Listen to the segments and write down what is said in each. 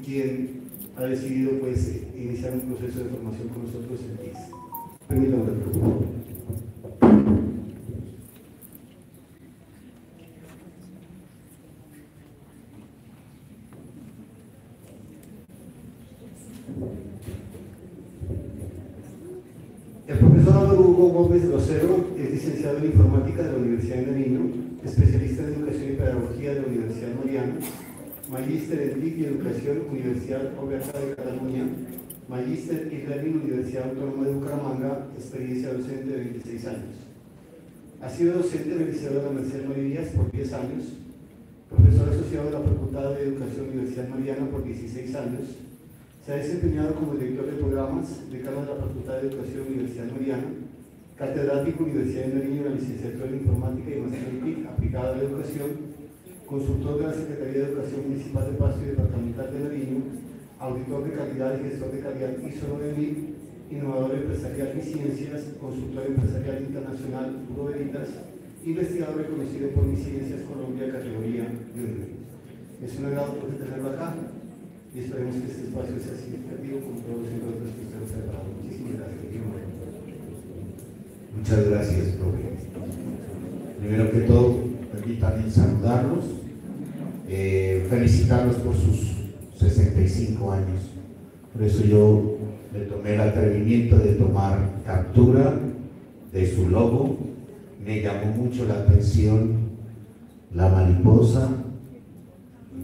quien ha decidido pues iniciar un proceso de formación con nosotros en TIS. Permítanme, por favor. El profesor Álvaro Hugo Gómez Rosero es licenciado en Informática de la Universidad de Nariño, especialista en Educación y Pedagogía de la Universidad Mariana, magíster en TIC y Educación, Universidad Oberta de Cataluña, magíster en Learning, Universidad Autónoma de Bucaramanga, experiencia docente de 26 años. Ha sido docente en el Liceo de la Merced Marías por 10 años, profesor asociado de la Facultad de Educación Universidad Mariana por 16 años. Se ha desempeñado como director de programas, decano de la Facultad de Educación Universidad Mariana, catedrático Universidad de Nariño en la licenciatura en Informática y máster en TIC aplicada a la educación, consultor de la Secretaría de Educación Municipal de Pasto y Departamental de Nariño, auditor de calidad y gestor de calidad ISO 9000, innovador empresarial y ciencias, consultor empresarial internacional Bureau Veritas, investigador reconocido por Ciencias Colombia categoría Junior. Es un agrado poder tenerlo acá y esperemos que este espacio sea significativo con todos los encuentros que ustedes han preparado. Muchísimas gracias. Muchas gracias, profe. Primero que todo, permítanme saludarlos, felicitarlos por sus 65 años. Por eso yo me tomé el atrevimiento de tomar captura de su logo. Me llamó mucho la atención la mariposa,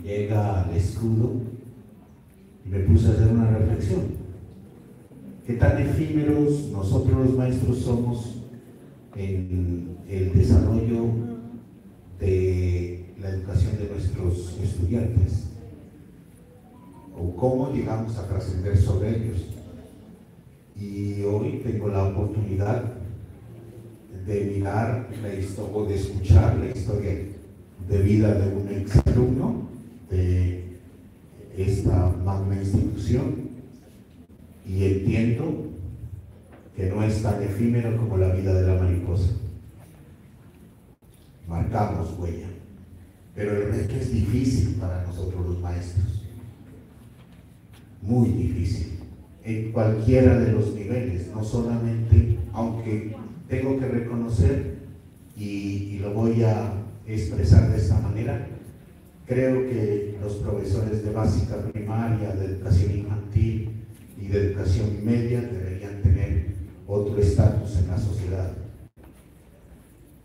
llega al escudo y me puse a hacer una reflexión. ¿Qué tan efímeros nosotros los maestros somos en el desarrollo de la educación de nuestros estudiantes? ¿O cómo llegamos a trascender sobre ellos? Y hoy tengo la oportunidad de mirar la historia, o de escuchar la historia de vida de un exalumno de esta magna institución, y entiendo que no es tan efímero como la vida de la mariposa. Marcamos huella, pero el reto es difícil para nosotros los maestros, muy difícil, en cualquiera de los niveles, no solamente, aunque tengo que reconocer, y lo voy a expresar de esta manera, creo que los profesores de básica primaria, de educación infantil y de educación media deberían tener otro estatus en la sociedad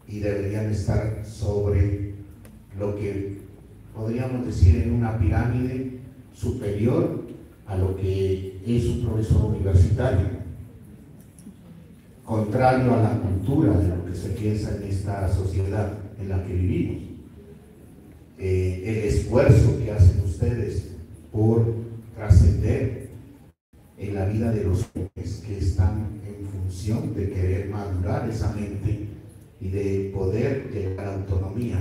y deberían estar sobre lo que podríamos decir en una pirámide superior a lo que es un profesor universitario, contrario a la cultura de lo que se piensa en esta sociedad en la que vivimos. El esfuerzo que hacen ustedes por trascender en la vida de los jóvenes que están en función de querer madurar esa mente y de poder llegar a la autonomía,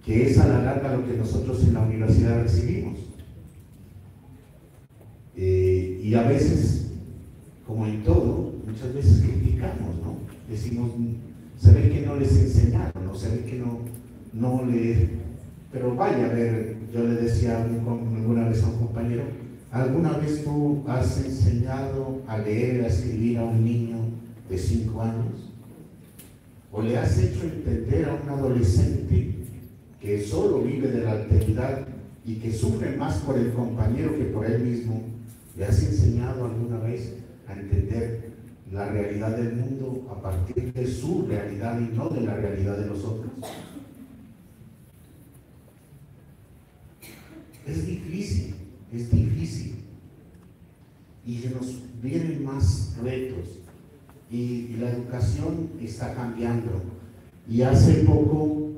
que es a la larga lo que nosotros en la universidad recibimos. Y a veces, como en todo, muchas veces criticamos, ¿no? Decimos, se ve que no les enseñaron, o se ve que no le... Pero vaya a ver, yo le decía alguna vez a un compañero, ¿alguna vez tú has enseñado a leer y a escribir a un niño de 5 años? ¿O le has hecho entender a un adolescente que solo vive de la alteridad y que sufre más por el compañero que por él mismo? ¿Le has enseñado alguna vez a entender la realidad del mundo a partir de su realidad y no de la realidad de los otros? Es difícil, es difícil. Y se nos vienen más retos. Y la educación está cambiando. Y hace poco,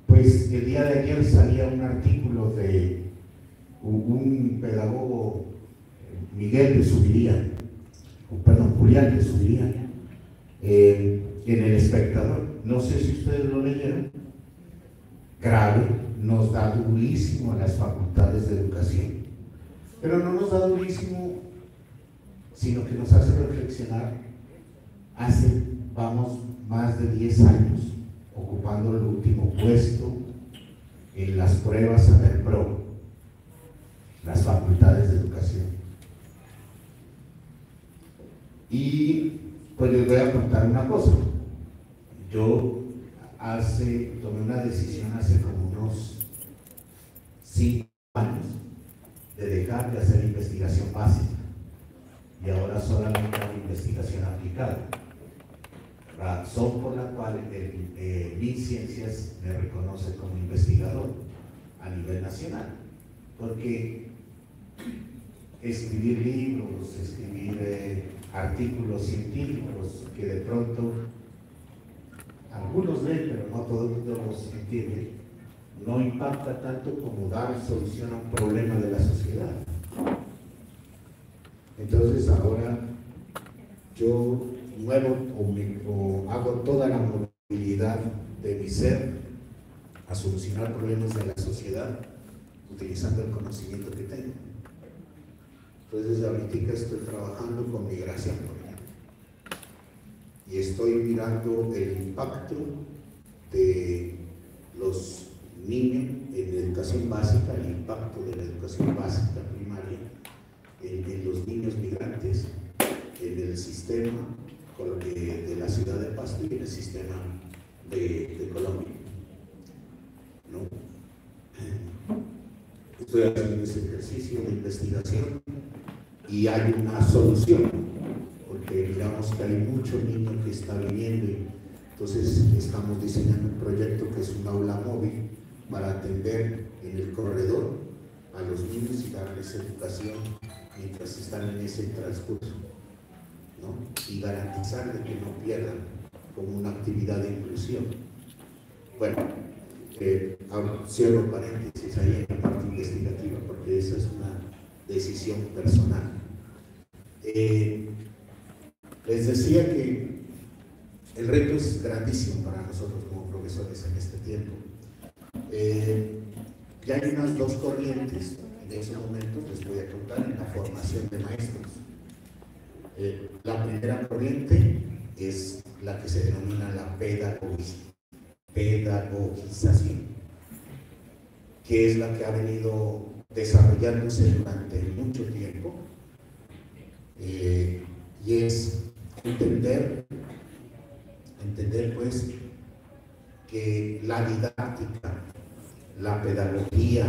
pues el día de ayer salía un artículo de un pedagogo, Julián de Zubiría, en El Espectador. No sé si ustedes lo leyeron. Grave, nos da durísimo a las facultades de educación, pero no nos da durísimo, sino que nos hace reflexionar. Vamos más de 10 años ocupando el último puesto en las pruebas ANELPRO, las facultades de educación. Y pues les voy a contar una cosa. Yo tomé una decisión hace como unos 5 años de dejar de hacer investigación básica y ahora solamente hago investigación aplicada, razón por la cual MinCiencias me reconoce como investigador a nivel nacional, porque escribir libros, escribir artículos científicos que de pronto algunos leen, pero no todos los entienden, no impacta tanto como dar solución a un problema de la sociedad. Entonces ahora yo muevo o hago toda la movilidad de mi ser a solucionar problemas de la sociedad utilizando el conocimiento que tengo. Entonces ahorita estoy trabajando con migración, por ejemplo, y estoy mirando el impacto de los niños en la educación básica, el impacto de la educación básica primaria en los niños migrantes, en el sistema de la ciudad de Pasto y en el sistema de Colombia, ¿no? Estoy haciendo ese ejercicio de investigación y hay una solución, porque miramos que hay mucho niño que está viniendo y entonces estamos diseñando un proyecto que es un aula móvil para atender en el corredor a los niños y darles educación mientras están en ese transcurso, ¿no? Y garantizar de que no pierdan como una actividad de inclusión. Bueno, cierro paréntesis ahí en la parte investigativa porque esa es una decisión personal. Les decía que el reto es grandísimo para nosotros como profesores en este tiempo. Ya hay unas 2 corrientes, en esos momentos les voy a contar, en la formación de maestros. La primera corriente es la que se denomina la pedagogización, que es la que ha venido desarrollándose durante mucho tiempo, y es entender pues que la didáctica, la pedagogía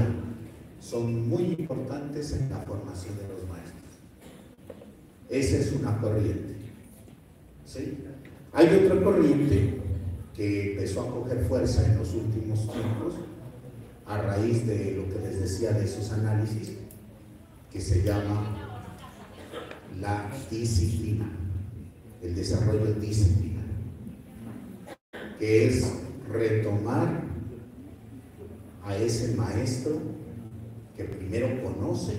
son muy importantes en la formación de los maestros. Esa es una corriente, ¿sí? Hay otra corriente que empezó a coger fuerza en los últimos tiempos a raíz de lo que les decía de esos análisis, que se llama la disciplina, el desarrollo disciplinar, que es retomar a ese maestro que primero conoce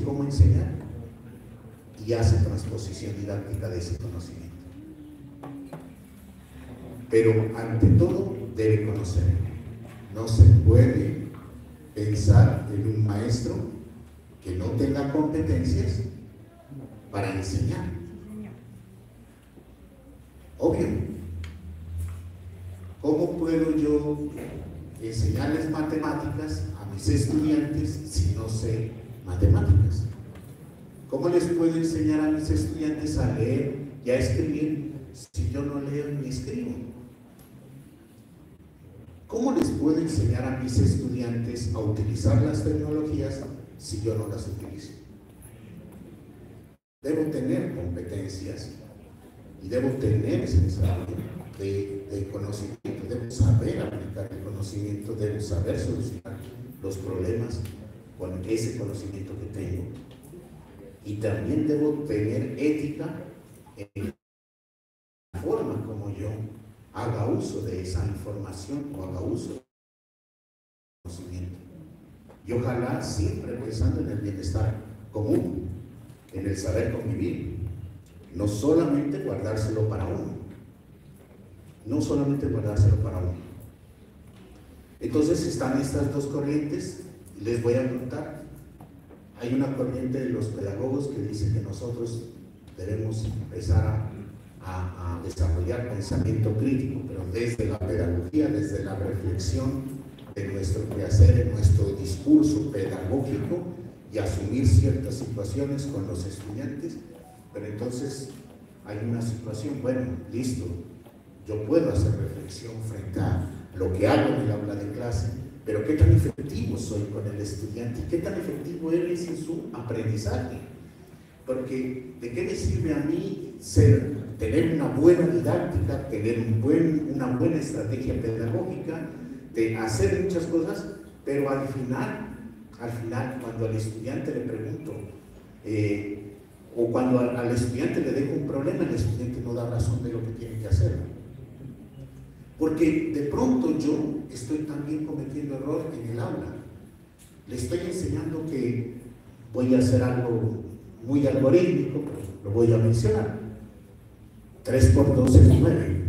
cómo enseñar y hace transposición didáctica de ese conocimiento. Pero ante todo debe conocer. No se puede pensar en un maestro que no tenga competencias para enseñar. Obvio. ¿Cómo puedo yo enseñarles matemáticas a mis estudiantes si no sé matemáticas? ¿Cómo les puedo enseñar a mis estudiantes a leer y a escribir si yo no leo ni escribo? ¿Cómo les puedo enseñar a mis estudiantes a utilizar las tecnologías si yo no las utilizo? Debo tener competencias y debo tener ese desarrollo de conocimiento, debo saber aplicar el conocimiento, debo saber solucionar los problemas con ese conocimiento que tengo. Y también debo tener ética en la forma como yo haga uso de esa información o haga uso del conocimiento. Y ojalá siempre pensando en el bienestar común, en el saber convivir, no solamente guardárselo para uno. No solamente guardárselo para uno. Entonces están estas 2 corrientes, les voy a contar. Hay una corriente de los pedagogos que dice que nosotros debemos empezar a desarrollar pensamiento crítico, pero desde la pedagogía, desde la reflexión de nuestro quehacer, en nuestro discurso pedagógico y asumir ciertas situaciones con los estudiantes, pero entonces hay una situación, bueno, listo, yo puedo hacer reflexión frente a lo que hago en el aula de clase, pero ¿qué tan efectivo soy con el estudiante? ¿Qué tan efectivo él es en su aprendizaje? Porque ¿de qué me sirve a mí tener una buena didáctica, tener una buena estrategia pedagógica, de hacer muchas cosas, pero al final, cuando al estudiante le pregunto, o cuando al estudiante le dejo un problema, el estudiante no da razón de lo que tiene que hacer? Porque de pronto yo estoy también cometiendo error en el aula. Le estoy enseñando que voy a hacer algo muy algorítmico, lo voy a mencionar. 3 por 2 es 9.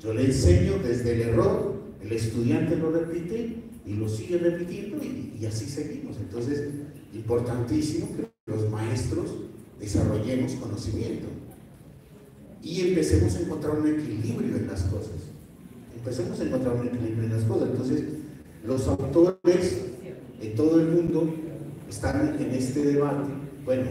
Yo le enseño desde el error, el estudiante lo repite y lo sigue repitiendo y así seguimos. Entonces, importantísimo que los maestros desarrollemos conocimiento y empecemos a encontrar un equilibrio en las cosas. Entonces, los autores de todo el mundo están en este debate. Bueno,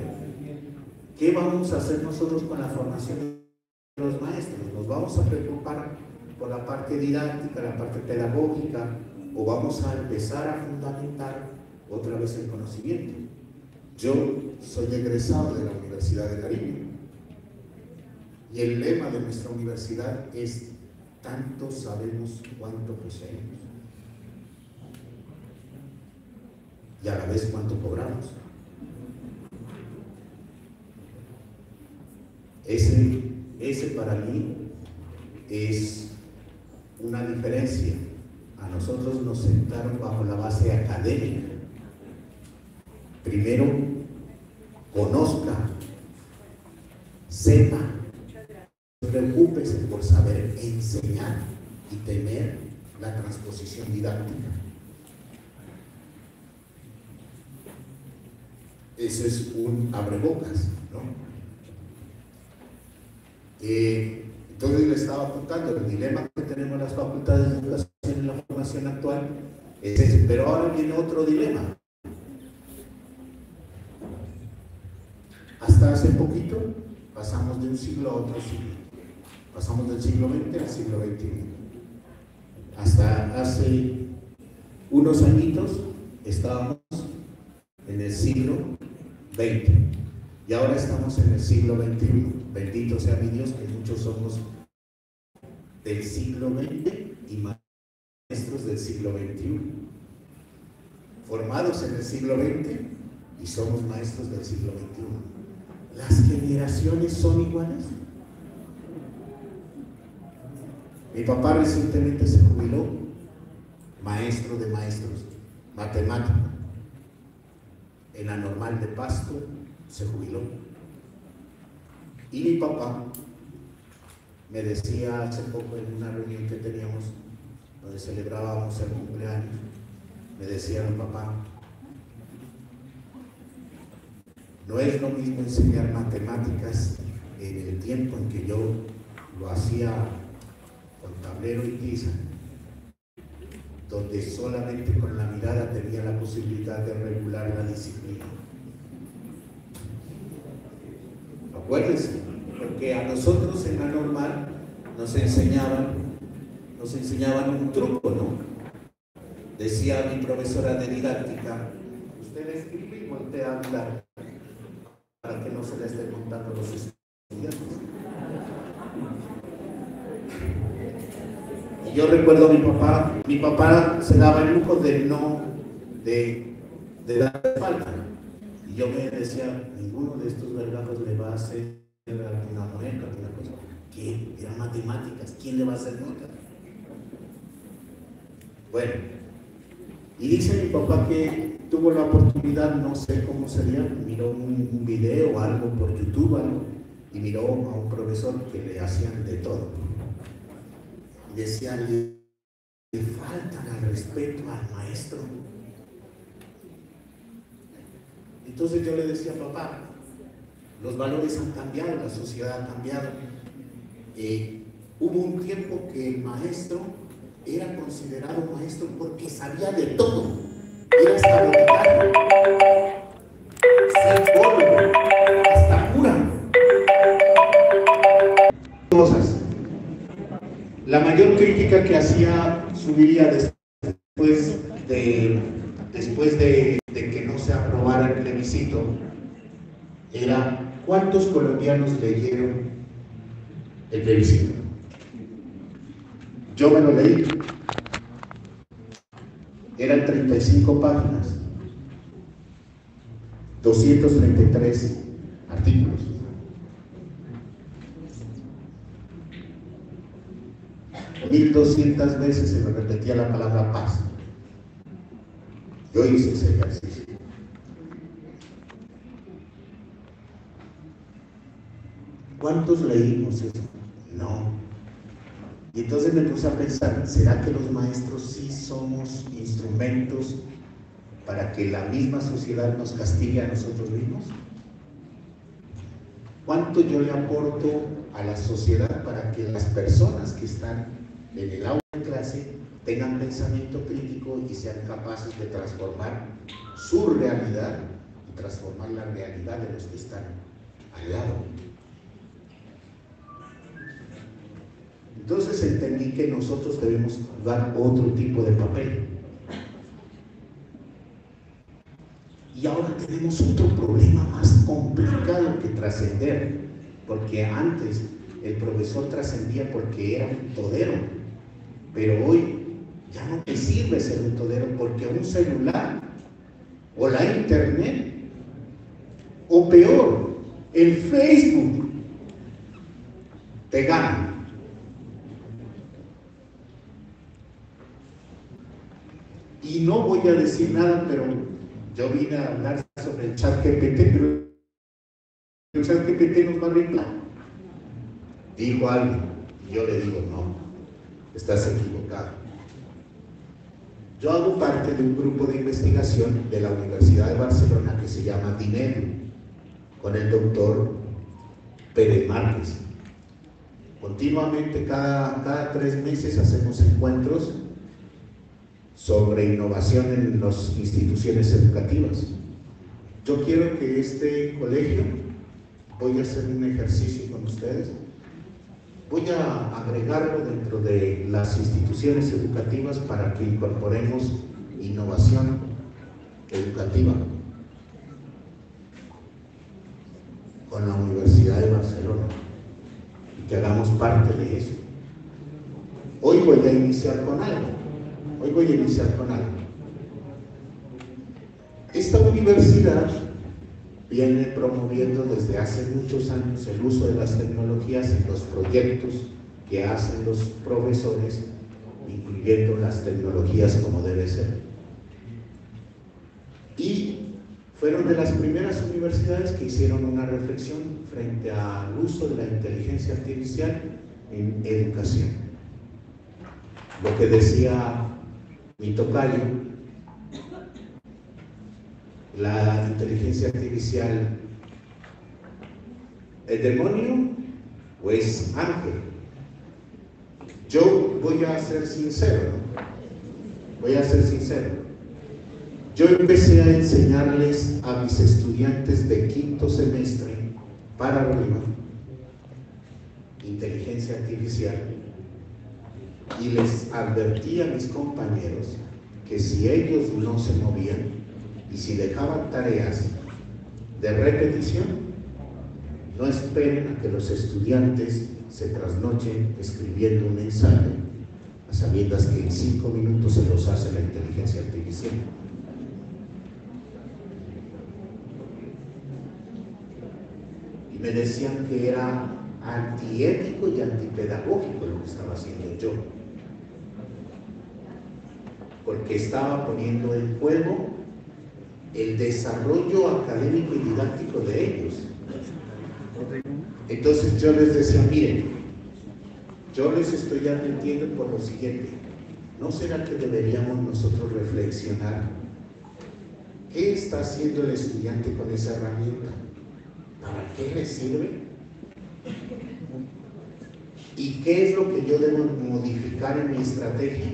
¿qué vamos a hacer nosotros con la formación de los maestros? ¿Nos vamos a preocupar por la parte didáctica, la parte pedagógica, o vamos a empezar a fundamentar otra vez el conocimiento? Yo soy egresado de la Universidad de Nariño y el lema de nuestra universidad es: tanto sabemos cuánto poseemos y a la vez cuánto cobramos. Ese para mí es una diferencia. A nosotros nos sentaron bajo la base académica. Primero, conozca, sepa, preocúpese por saber enseñar y tener la transposición didáctica. Eso es un abrebocas, ¿no? Entonces le estaba contando el dilema que tenemos las facultades de educación en la formación actual es ese, pero ahora viene otro dilema. Hasta hace poquito pasamos de un siglo a otro siglo, pasamos del siglo XX al siglo XXI. Hasta hace unos añitos estábamos en el siglo XX y ahora estamos en el siglo XXI. Bendito sea mi Dios que muchos somos del siglo XX y maestros del siglo XXI, formados en el siglo XX y somos maestros del siglo XXI. ¿Las generaciones son iguales? Mi papá recientemente se jubiló, maestro de maestros, matemático. En la Normal de Pasto se jubiló. Y mi papá me decía hace poco en una reunión que teníamos, donde celebrábamos el cumpleaños, me decía mi papá: no es lo mismo enseñar matemáticas en el tiempo en que yo lo hacía con tablero y tiza, donde solamente con la mirada tenía la posibilidad de regular la disciplina. Acuérdense, porque a nosotros en la Normal nos enseñaban un truco, ¿no? Decía mi profesora de didáctica: usted escribe y voltea a hablar para que no se le esté contando los estudiantes. Y yo recuerdo a mi papá se daba el lujo de dar falta. Y yo me decía: ninguno de estos vergajos le va a hacer alguna mueca, alguna cosa. ¿Quién? Eran matemáticas, ¿quién le va a hacer nota? Bueno, y dice mi papá que tuvo la oportunidad, no sé cómo sería, miró un video o algo por YouTube, y miró a un profesor que le hacían de todo. Y decía: le faltan al respeto al maestro. Entonces yo le decía: papá, los valores han cambiado, la sociedad ha cambiado. Hubo un tiempo que el maestro era considerado maestro porque sabía de todo. Era hasta boticario, psicólogo, hasta cura. Cosas. La mayor crítica que hacía Zuviría después de que no se aprobara el plebiscito era: ¿cuántos colombianos leyeron el plebiscito? Yo me lo leí. Eran 35 páginas, 233 artículos. Mil 1200 veces se me repetía la palabra paz. Yo hice ese ejercicio. ¿Cuántos leímos eso? No. Y entonces me puse a pensar, ¿será que los maestros sí somos instrumentos para que la misma sociedad nos castigue a nosotros mismos? ¿Cuánto yo le aporto a la sociedad para que las personas que están en el aula de clase tengan pensamiento crítico y sean capaces de transformar su realidad y transformar la realidad de los que están al lado? Entonces entendí que nosotros debemos jugar otro tipo de papel. Y ahora tenemos otro problema más complicado que trascender, porque antes el profesor trascendía porque era un todero, pero hoy ya no te sirve ser un todero, porque un celular o la internet, o peor, el Facebook, te gana. Y no voy a decir nada, pero yo vine a hablar sobre el ChatGPT, pero el ChatGPT nos va a arreglar. Dijo alguien, y yo le digo, no, estás equivocado. Yo hago parte de un grupo de investigación de la Universidad de Barcelona que se llama DINEDU, con el doctor Pérez Márquez. Continuamente, cada 3 meses hacemos encuentros sobre innovación en las instituciones educativas. Yo quiero que este colegio, voy a hacer un ejercicio con ustedes, voy a agregarlo dentro de las instituciones educativas para que incorporemos innovación educativa con la Universidad de Barcelona y que hagamos parte de eso. Hoy voy a iniciar con algo. Esta universidad viene promoviendo desde hace muchos años el uso de las tecnologías en los proyectos que hacen los profesores, incluyendo las tecnologías como debe ser. Y fueron de las primeras universidades que hicieron una reflexión frente al uso de la inteligencia artificial en educación. Lo que decía mi tocayo, la inteligencia artificial, ¿es demonio o es ángel? Yo voy a ser sincero, Yo empecé a enseñarles a mis estudiantes de 5º semestre para arriba inteligencia artificial, y les advertí a mis compañeros que si ellos no se movían y si dejaban tareas de repetición, no esperen a que los estudiantes se trasnochen escribiendo un ensayo a sabiendas que en 5 minutos se los hace la inteligencia artificial. Y me decían que era antiético y antipedagógico lo que estaba haciendo yo, porque estaba poniendo en juego el desarrollo académico y didáctico de ellos. Entonces yo les decía, miren, yo les estoy advirtiendo por lo siguiente: ¿no será que deberíamos nosotros reflexionar qué está haciendo el estudiante con esa herramienta? ¿Para qué le sirve? Y ¿Y qué es lo que yo debo modificar en mi estrategia?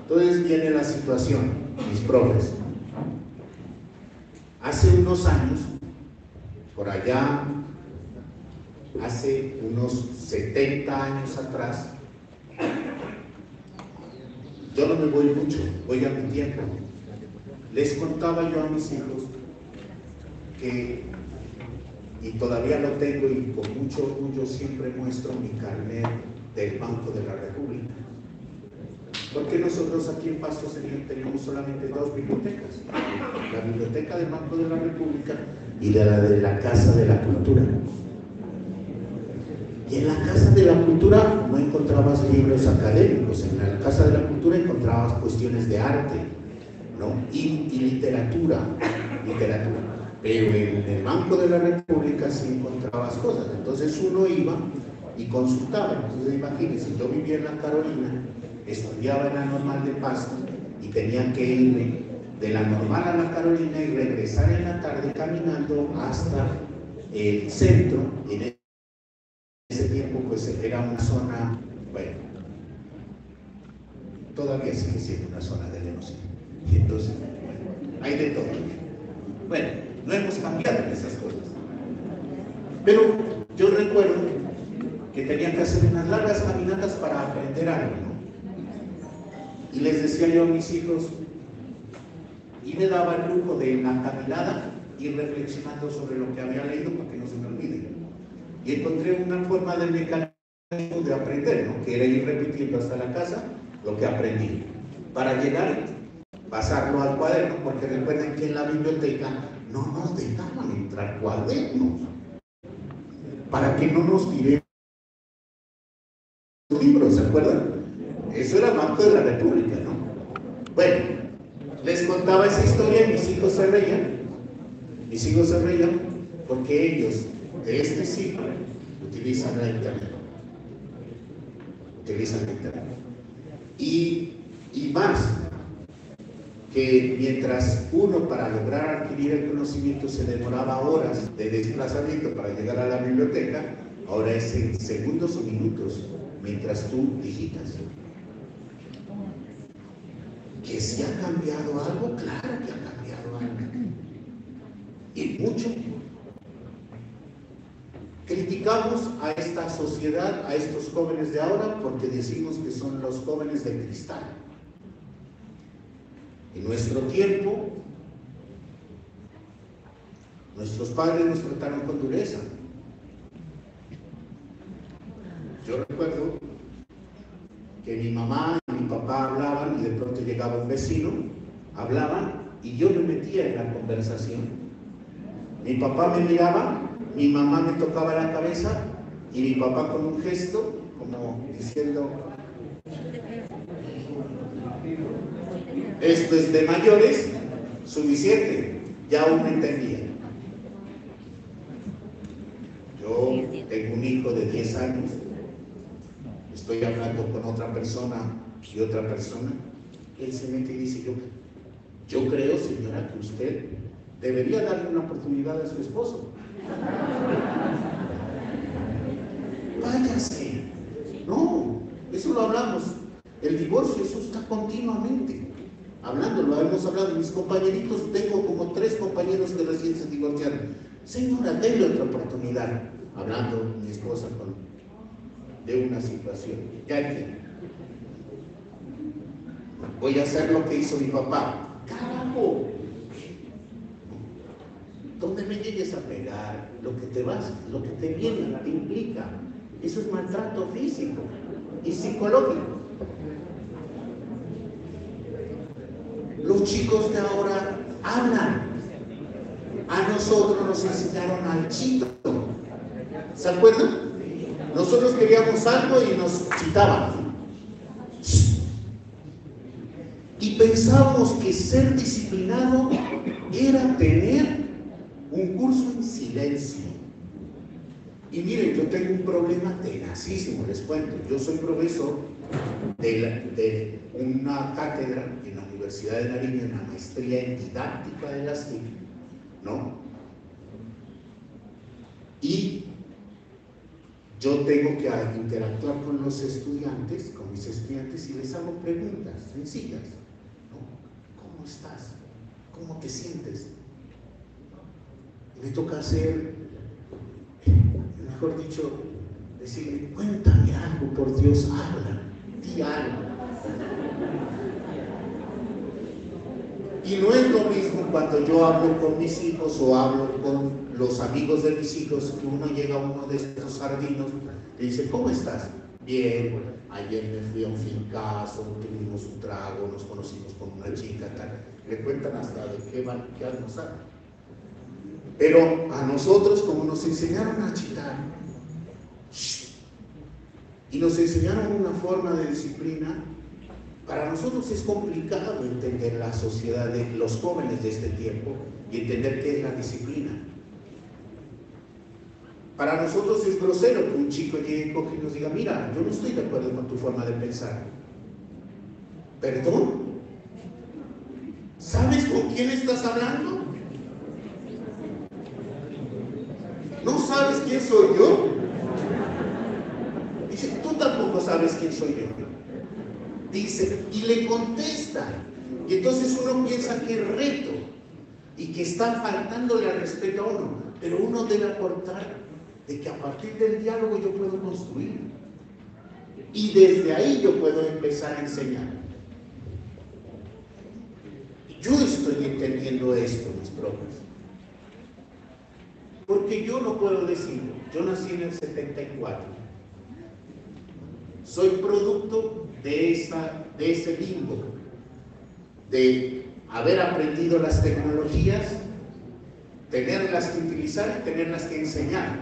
Entonces viene la situación, mis profes. Hace unos años, por allá, hace unos 70 años atrás, yo no me voy mucho, voy a mi tiempo. Les contaba yo a mis hijos que, y todavía lo tengo y con mucho orgullo siempre muestro mi carnet del Banco de la República. Porque nosotros aquí en Pasto teníamos solamente dos bibliotecas, la biblioteca del Banco de la República y la de la Casa de la Cultura. Y en la Casa de la Cultura no encontrabas libros académicos, en la Casa de la Cultura encontrabas cuestiones de arte, ¿no? y literatura. Pero en el Banco de la República sí encontrabas cosas. Entonces uno iba y consultaba. Entonces imagínense, yo vivía en la Carolina, estudiaba en la Normal de Pasto y tenía que irme de la Normal a la Carolina y regresar en la tarde caminando hasta el centro. En ese tiempo pues era una zona, bueno, todavía sigue siendo una zona de genocidio. Y entonces, bueno, hay de todo. Bueno, no hemos cambiado en esas cosas. Pero yo recuerdo que tenía que hacer unas largas caminatas para aprender algo, ¿no? Y les decía yo a mis hijos, y me daba el lujo de en la caminada ir reflexionando sobre lo que había leído para que no se me olvide. Y encontré una forma de mecanismo de aprender, ¿no? Que era ir repitiendo hasta la casa lo que aprendí. Para llegar, pasarlo al cuaderno, porque recuerden que en la biblioteca no nos dejaban entrar cuadernos, para que no nos tiremos libros, ¿se acuerdan? Eso era Banco de la República, ¿no? Bueno, les contaba esa historia y mis hijos se reían. Mis hijos se reían porque ellos, de este siglo, utilizan la internet. Utilizan la internet. Y más, que mientras uno para lograr adquirir el conocimiento se demoraba horas de desplazamiento para llegar a la biblioteca, ahora es en segundos o minutos mientras tú digitas. ¿Que si ha cambiado algo? Claro que ha cambiado algo. Y mucho. Criticamos a esta sociedad, a estos jóvenes de ahora, porque decimos que son los jóvenes de cristal. En nuestro tiempo, nuestros padres nos trataron con dureza. Yo recuerdo que mi mamá y mi papá hablaban y de pronto llegaba un vecino, hablaban y yo me metía en la conversación. Mi papá me miraba, mi mamá me tocaba la cabeza y mi papá con un gesto, como diciendo, esto es de mayores, suficiente, ya uno entendía. Yo tengo un hijo de 10 años, estoy hablando con otra persona y otra persona, él se mete y dice, yo creo, señora, que usted debería darle una oportunidad a su esposo. Váyase. No, eso lo hablamos. El divorcio, eso está continuamente hablando, lo hemos hablado. Mis compañeritos, tengo como 3 compañeros que recién se divorciaron. Señora, denle otra oportunidad. Hablando mi esposa de una situación. Ya entiendo. Voy a hacer lo que hizo mi papá. ¡Carajo! Donde me llegues a pegar, lo que te viene, te implica. Eso es maltrato físico y psicológico. Los chicos de ahora hablan. A nosotros nos enseñaron al chito. ¿Se acuerdan? Nosotros queríamos algo y nos chitaban. Y pensábamos que ser disciplinado era tener un curso en silencio. Y miren, yo tengo un problema tenacísimo, les cuento. Yo soy profesor de una cátedra en la Universidad de Nariño, en la maestría en didáctica de las TIC, ¿no? Y yo tengo que interactuar con los estudiantes, con mis estudiantes, y les hago preguntas sencillas, ¿no? ¿Cómo estás? ¿Cómo te sientes? Y me toca hacer, mejor dicho, decirle, cuéntame algo, por Dios, habla, di algo. Y no es lo mismo cuando yo hablo con mis hijos o hablo con los amigos de mis hijos, que uno llega a uno de estos sardinos y dice, ¿cómo estás? Bien, ayer me fui a un fincazo, tuvimos un trago, nos conocimos con una chica, tal. Le cuentan hasta de qué van a almorzar. Pero a nosotros, como nos enseñaron a chitar, y nos enseñaron una forma de disciplina, para nosotros es complicado entender la sociedad de los jóvenes de este tiempo y entender qué es la disciplina. Para nosotros es grosero que un chico llegue y nos diga, mira, yo no estoy de acuerdo con tu forma de pensar. ¿Perdón? ¿Sabes con quién estás hablando? ¿No sabes quién soy yo? Dice, tú tampoco sabes quién soy yo. Dice, y le contesta. Y entonces uno piensa que es reto y que está faltándole al respeto a uno. Pero uno debe aportar de que a partir del diálogo yo puedo construir. Y desde ahí yo puedo empezar a enseñar. Yo estoy entendiendo esto, mis propios. Porque yo no puedo decir, yo nací en el 74. Soy producto de ese limbo, de haber aprendido las tecnologías, tenerlas que utilizar y tenerlas que enseñar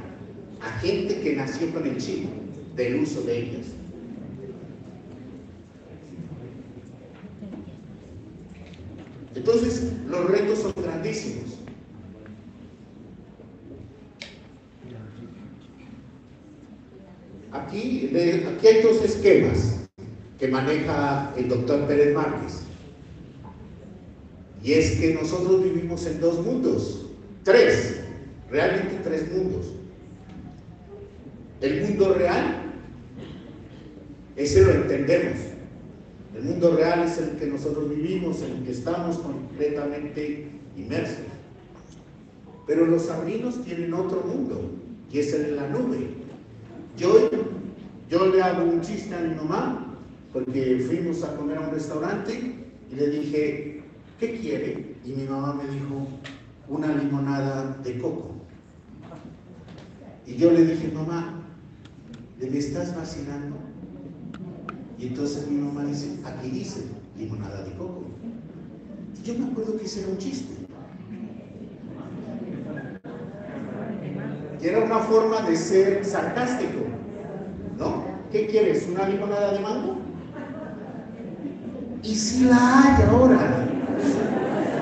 a gente que nació con el chip del uso de ellas. Entonces, los retos son grandísimos. Aquí hay dos esquemas que maneja el doctor Pérez Márquez. Y es que nosotros vivimos en dos mundos, realmente tres mundos. El mundo real, ese lo entendemos. El mundo real es el que nosotros vivimos, en el que estamos completamente inmersos. Pero los sardinos tienen otro mundo, y es el de la nube. Yo le hago un chiste a mi mamá, porque fuimos a comer a un restaurante, y le dije, ¿qué quiere? Y mi mamá me dijo, una limonada de coco. Y yo le dije, mamá, ¿me estás vacilando? Y entonces mi mamá dice, aquí dice limonada de coco. Y yo me acuerdo que ese era un chiste. Y era una forma de ser sarcástico, ¿no? ¿Qué quieres? ¿Una limonada de mango? Y si la hay ahora.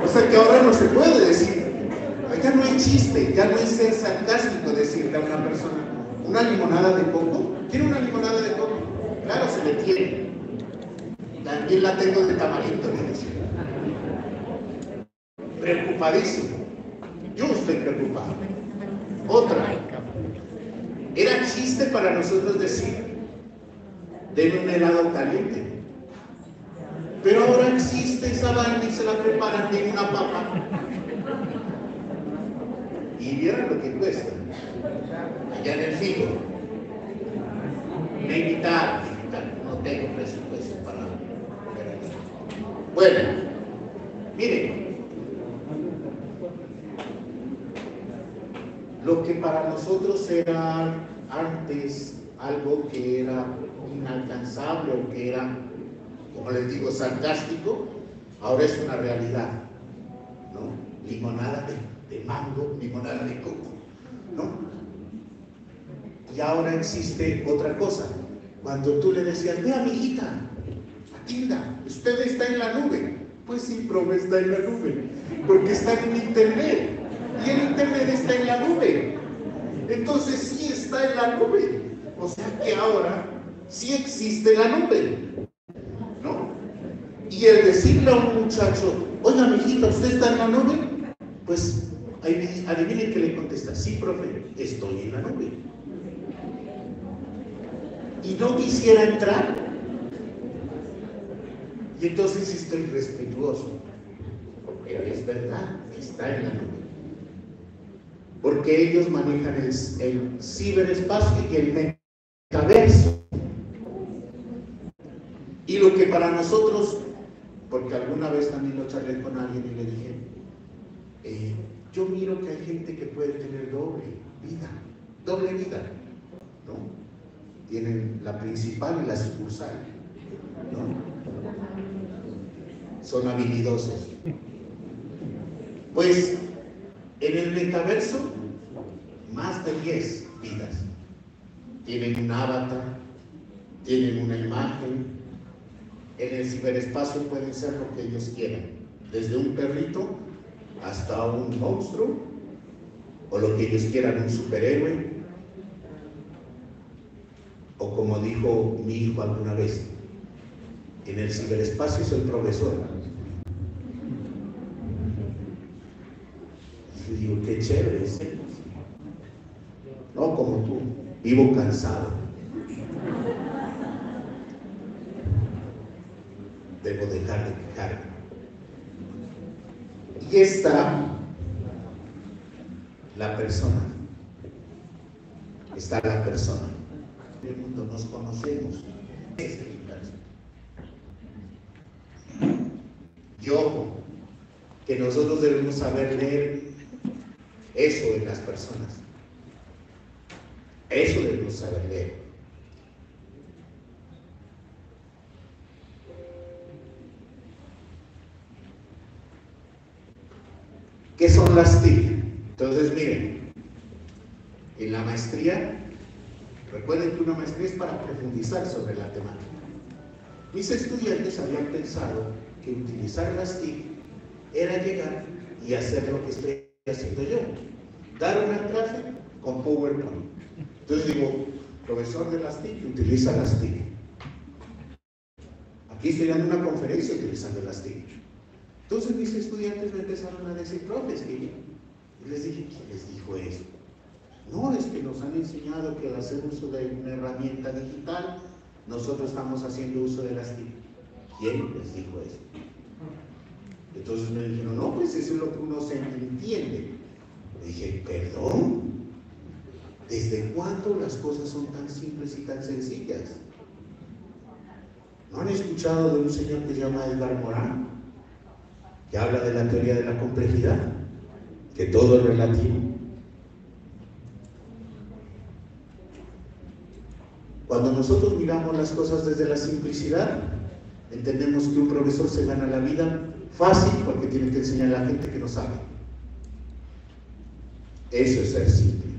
O sea que ahora no se puede decir. Ya no hay chiste, ya no es ser sarcástico decirle a una persona, ¿una limonada de coco? ¿Quiere una limonada de coco? Claro, se le tiene. También la tengo de tamarindo, me decía. Preocupadísimo. Yo estoy preocupado. Otra. Era chiste para nosotros decir, denme un helado caliente. Pero ahora existe esa vaina y se la preparan en una papa. Y vieron lo que cuesta. Allá en el Figo. Me invitaron, no tengo presupuesto para comer aquí. Bueno, miren. Lo que para nosotros era antes algo que era inalcanzable o que era, como les digo, sarcástico, ahora es una realidad, ¿no? Limonada de mango, limonada de coco, ¿no? Y ahora existe otra cosa. Cuando tú le decías, vea, mijita, atienda, usted está en la nube. Pues sí, profe, está en la nube, porque está en internet. Y el internet está en la nube. Entonces sí está en la nube. O sea que ahora sí existe la nube, ¿no? Y el decirle a un muchacho, oiga, mijita, ¿usted está en la nube? Pues adivinen qué le contesta. Sí, profe, estoy en la nube. y no quisiera entrar. Y entonces estoy respetuoso, pero es verdad, está en la nube. Porque ellos manejan el ciberespacio y el metaverso. Y lo que para nosotros, porque alguna vez también lo charlé con alguien y le dije, yo miro que hay gente que puede tener doble vida, ¿no? Tienen la principal y la sucursal, ¿no? Son habilidosos. Pues en el metaverso, más de 10 vidas. Tienen un avatar, tienen una imagen. En el ciberespacio pueden ser lo que ellos quieran, desde un perrito hasta un monstruo, o lo que ellos quieran, un superhéroe, o como dijo mi hijo alguna vez, en el ciberespacio soy profesor. Y digo, qué chévere es. No como tú, vivo cansado. Debo dejar de quejarme. Y está la persona. Está la persona. En el mundo nos conocemos. Y ojo, que nosotros debemos saber leer eso en las personas. Eso debemos saber leer. ¿Qué son las TIC? Entonces, miren, en la maestría, recuerden que una maestría es para profundizar sobre la temática. Mis estudiantes habían pensado que utilizar las TIC era llegar y hacer lo que estoy haciendo yo, dar una clase con PowerPoint. Entonces digo, profesor de las TIC, utiliza las TIC. Aquí estoy dando una conferencia utilizando las TIC. Entonces mis estudiantes me empezaron a decir, profes, y les dije, ¿quién les dijo eso? No, es que nos han enseñado que al hacer uso de una herramienta digital, nosotros estamos haciendo uso de las TIC. ¿Quién les dijo eso? Entonces me dijeron, no, pues eso es lo que uno se entiende. Le dije, perdón, ¿desde cuándo las cosas son tan simples y tan sencillas? ¿No han escuchado de un señor que se llama Edgar Morin, que habla de la teoría de la complejidad? Que todo es relativo. Cuando nosotros miramos las cosas desde la simplicidad, entendemos que un profesor se gana la vida fácil porque tiene que enseñar a la gente que no sabe. Eso es ser simple.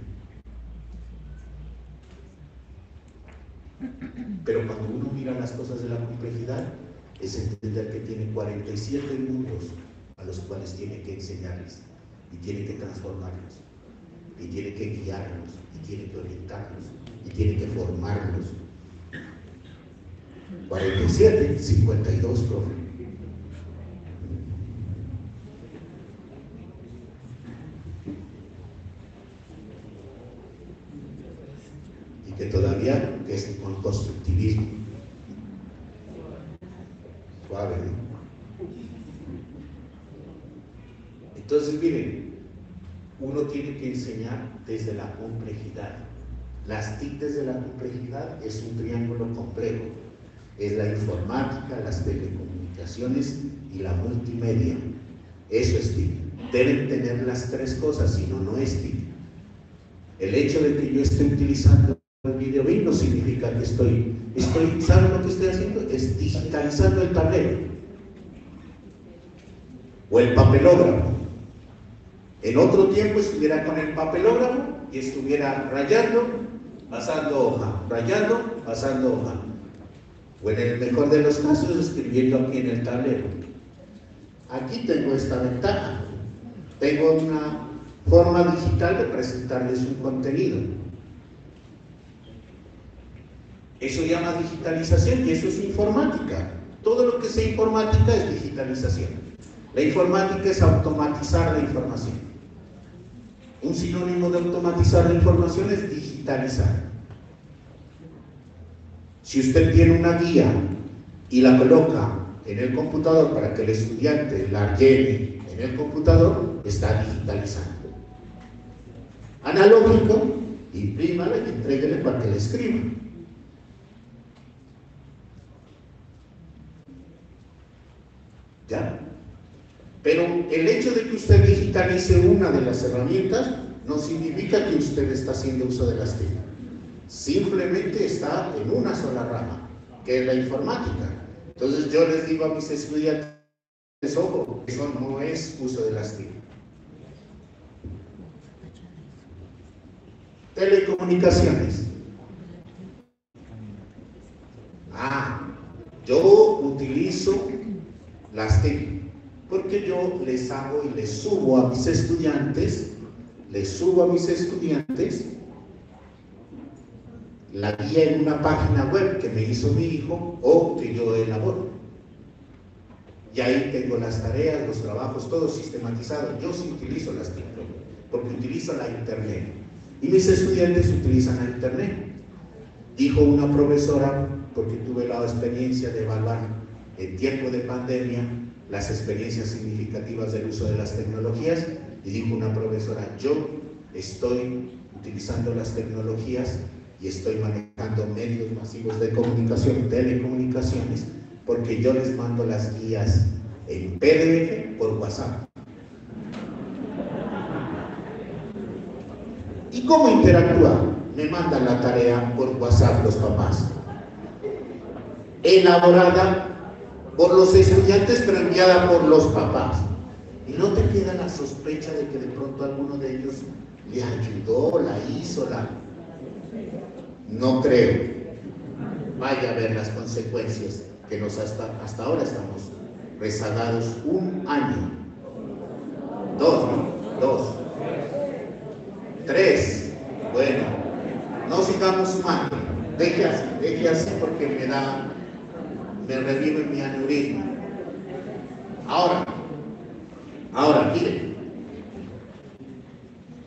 Pero cuando uno mira las cosas de la complejidad, es entender que tiene 47 mundos a los cuales tiene que enseñarles, y tiene que transformarlos, y tiene que guiarlos, y tiene que orientarlos, y tiene que formarlos. 47, 52, profe. Y que todavía es con constructivismo. Suave, ¿no? Entonces, miren, uno tiene que enseñar desde la complejidad. Las TIC desde la complejidad es un triángulo complejo. Es la informática, las telecomunicaciones y la multimedia. Eso es TIC. Deben tener las tres cosas, si no, no es TIC. El hecho de que yo esté utilizando el video BIM no significa que ¿saben lo que estoy haciendo? Es digitalizando el tablero o el papelógrafo. En otro tiempo estuviera con el papelógrafo y estuviera rayando, pasando hoja, rayando, pasando hoja. O en el mejor de los casos, escribiendo aquí en el tablero. Aquí tengo esta ventaja. Tengo una forma digital de presentarles un contenido. Eso llama digitalización y eso es informática. Todo lo que sea informática es digitalización. La informática es automatizar la información. Un sinónimo de automatizar la información es digitalizar. Si usted tiene una guía y la coloca en el computador para que el estudiante la llene en el computador, está digitalizando. Analógico, imprímala y entréguele para que la escriba. ¿Ya? Pero el hecho de que usted digitalice una de las herramientas no significa que usted está haciendo uso de las TIC. Simplemente está en una sola rama, que es la informática. Entonces yo les digo a mis estudiantes, ojo, eso no es uso de las TIC. Telecomunicaciones. Yo utilizo las TIC porque yo les hago y les subo a mis estudiantes, la guía en una página web que me hizo mi hijo o que yo elaboro. Y ahí tengo las tareas, los trabajos, todo sistematizado. Yo sí utilizo las TIC porque utilizo la internet. Y mis estudiantes utilizan la internet. Dijo una profesora, porque tuve la experiencia de evaluar en tiempo de pandemia las experiencias significativas del uso de las tecnologías, y dijo una profesora, yo estoy utilizando las tecnologías y estoy manejando medios masivos de comunicación, telecomunicaciones, porque yo les mando las guías en PDF por WhatsApp. ¿Y cómo interactúa? Me mandan la tarea por WhatsApp los papás, elaborada por los estudiantes pero enviada por los papás. Y no te queda la sospecha de que de pronto alguno de ellos le ayudó, la hizo, No creo. Vaya a ver las consecuencias que hasta ahora estamos rezagados 1 año. 2, ¿no? 2. 3. Bueno, no sigamos sumando. Deje así porque me revive mi aneurisma. Ahora, miren,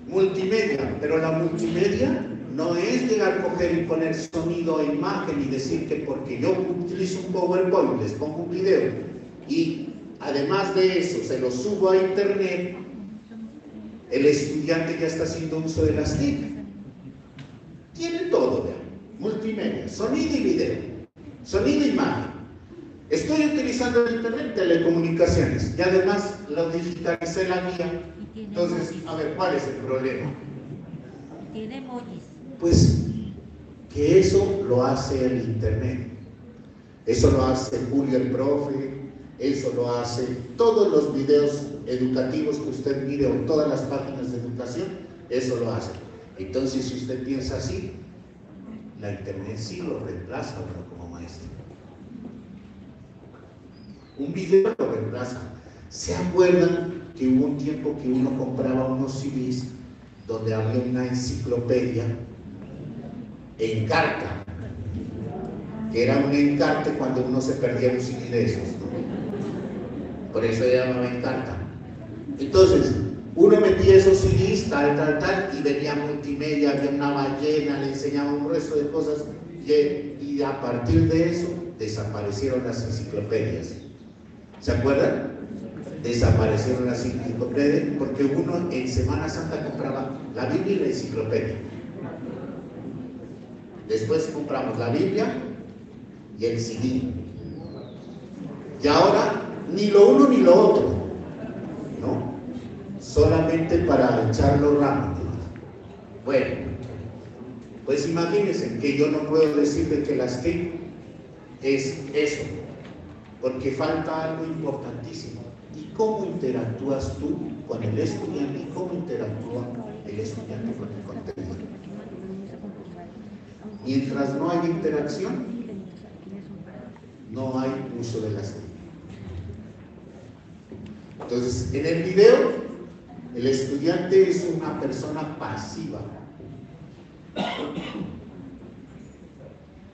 multimedia, pero la multimedia no es llegar a coger y poner sonido e imagen y decir que porque yo utilizo un PowerPoint, les pongo un video y además de eso se lo subo a internet, el estudiante ya está haciendo uso de las TIC. Tiene todo, vean, multimedia, sonido y video, sonido e imagen. Estoy utilizando el internet, telecomunicaciones, y además lo digitalicé la guía. Entonces, a ver, ¿cuál es el problema? Tiene emojis. Pues que eso lo hace el internet, eso lo hace Julio el profe, eso lo hace todos los videos educativos que usted mire o todas las páginas de educación, eso lo hace. Entonces, si usted piensa así, la internet sí lo reemplaza a uno como maestro. Un video lo reemplaza. ¿Se acuerdan que hubo un tiempo que uno compraba unos CDs donde había una enciclopedia en carta, que era un encarte cuando uno se perdía un CD de esos, ¿no? Por eso se llamaba encarta. Entonces, uno metía esos CDs, tal, y venía multimedia, había una ballena, le enseñaba un resto de cosas, y a partir de eso desaparecieron las enciclopedias. ¿Se acuerdan? Desaparecieron las enciclopedias porque uno en Semana Santa compraba la Biblia y la enciclopedia. Después compramos la Biblia y el CD. Y ahora ni lo uno ni lo otro, ¿no? Solamente para echar los ramos. Bueno, pues imagínense que yo no puedo decirle que las TIC es eso, porque falta algo importantísimo. ¿Y cómo interactúas tú con el estudiante y cómo interactúa el estudiante con el contenido? Mientras no haya interacción, no hay uso de las TIC. Entonces, en el video, el estudiante es una persona pasiva.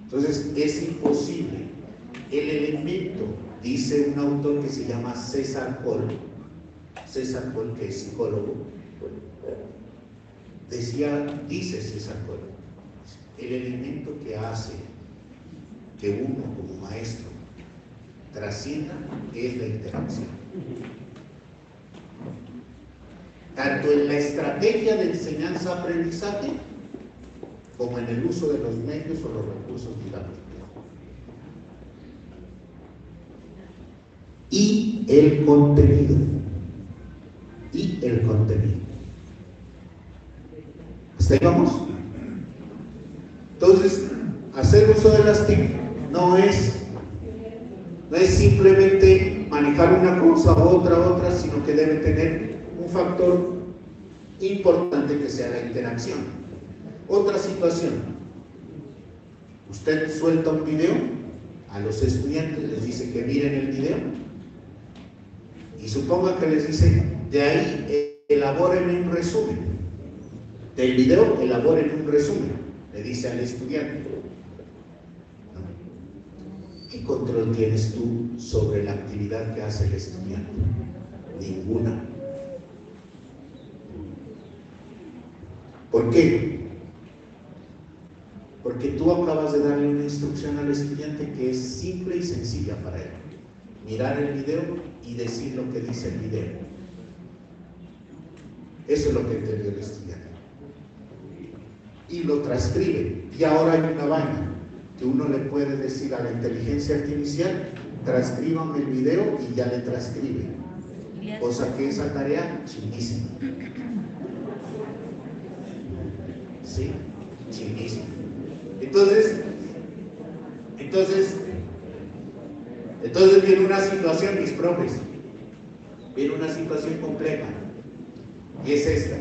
Entonces, es imposible. El elemento, dice un autor que se llama César Coll, que es psicólogo, dice César Coll, el elemento que hace que uno como maestro trascienda es la interacción. Tanto en la estrategia de enseñanza-aprendizaje como en el uso de los medios o los recursos didácticos. Y el contenido. ¿Hasta ahí vamos? Entonces, hacer uso de las TIC no es simplemente manejar una cosa u otra, sino que debe tener un factor importante que sea la interacción. Otra situación, usted suelta un video a los estudiantes, les dice que miren el video y suponga que les dice, de ahí elaboren un resumen, del video elaboren un resumen, le dice al estudiante. ¿Qué control tienes tú sobre la actividad que hace el estudiante? Ninguna. ¿Por qué? Porque tú acabas de darle una instrucción al estudiante que es simple y sencilla para él. Mirar el video y decir lo que dice el video. Eso es lo que entendió el estudiante. Y lo transcribe. Y ahora hay una vaina que uno le puede decir a la inteligencia artificial, transcríbame el video y ya le transcribe. O sea que esa tarea chingísima. ¿Sí? Chingísima. Entonces viene una situación, mis profes, viene una situación compleja, y es esta.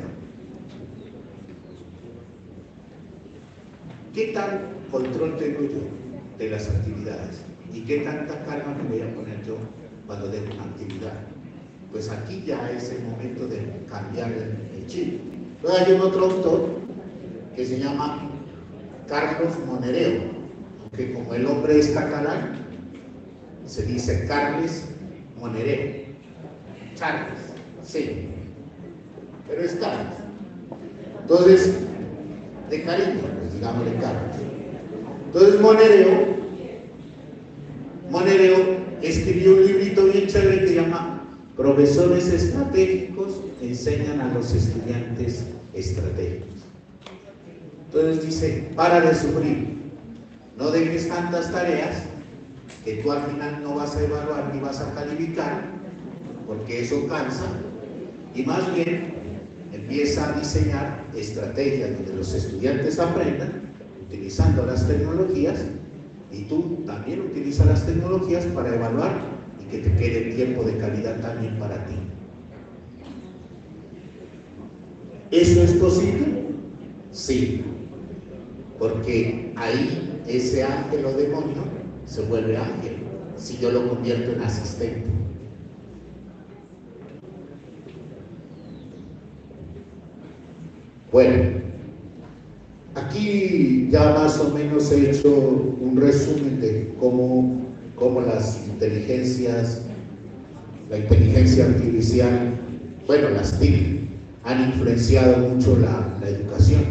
¿Qué tal control tengo yo de las actividades? ¿Y qué tanta carga me voy a poner yo cuando dejo una actividad? Pues aquí ya es el momento de cambiar el chip. Luego hay un otro autor que se llama Carlos Monereo, aunque como el hombre es catalán, se dice Carles Monereo. Charles, sí, pero es Carlos. Entonces, de cariño, pues digámosle Carlos. Entonces Monereo escribió un librito bien chévere que se llama Profesores Estratégicos enseñan a los estudiantes estratégicos. Entonces dice, para de sufrir, no dejes tantas tareas que tú al final no vas a evaluar ni vas a calificar, porque eso cansa, y más bien empieza a diseñar estrategias donde los estudiantes aprendan utilizando las tecnologías, y tú también utilizas las tecnologías para evaluar y que te quede tiempo de calidad también para ti. ¿Eso es posible? Sí, porque ahí ese ángel o demonio se vuelve ángel si yo lo convierto en asistente. Bueno, aquí ya más o menos he hecho un resumen de cómo las inteligencias, la inteligencia artificial, bueno, las TIC, han influenciado mucho la educación.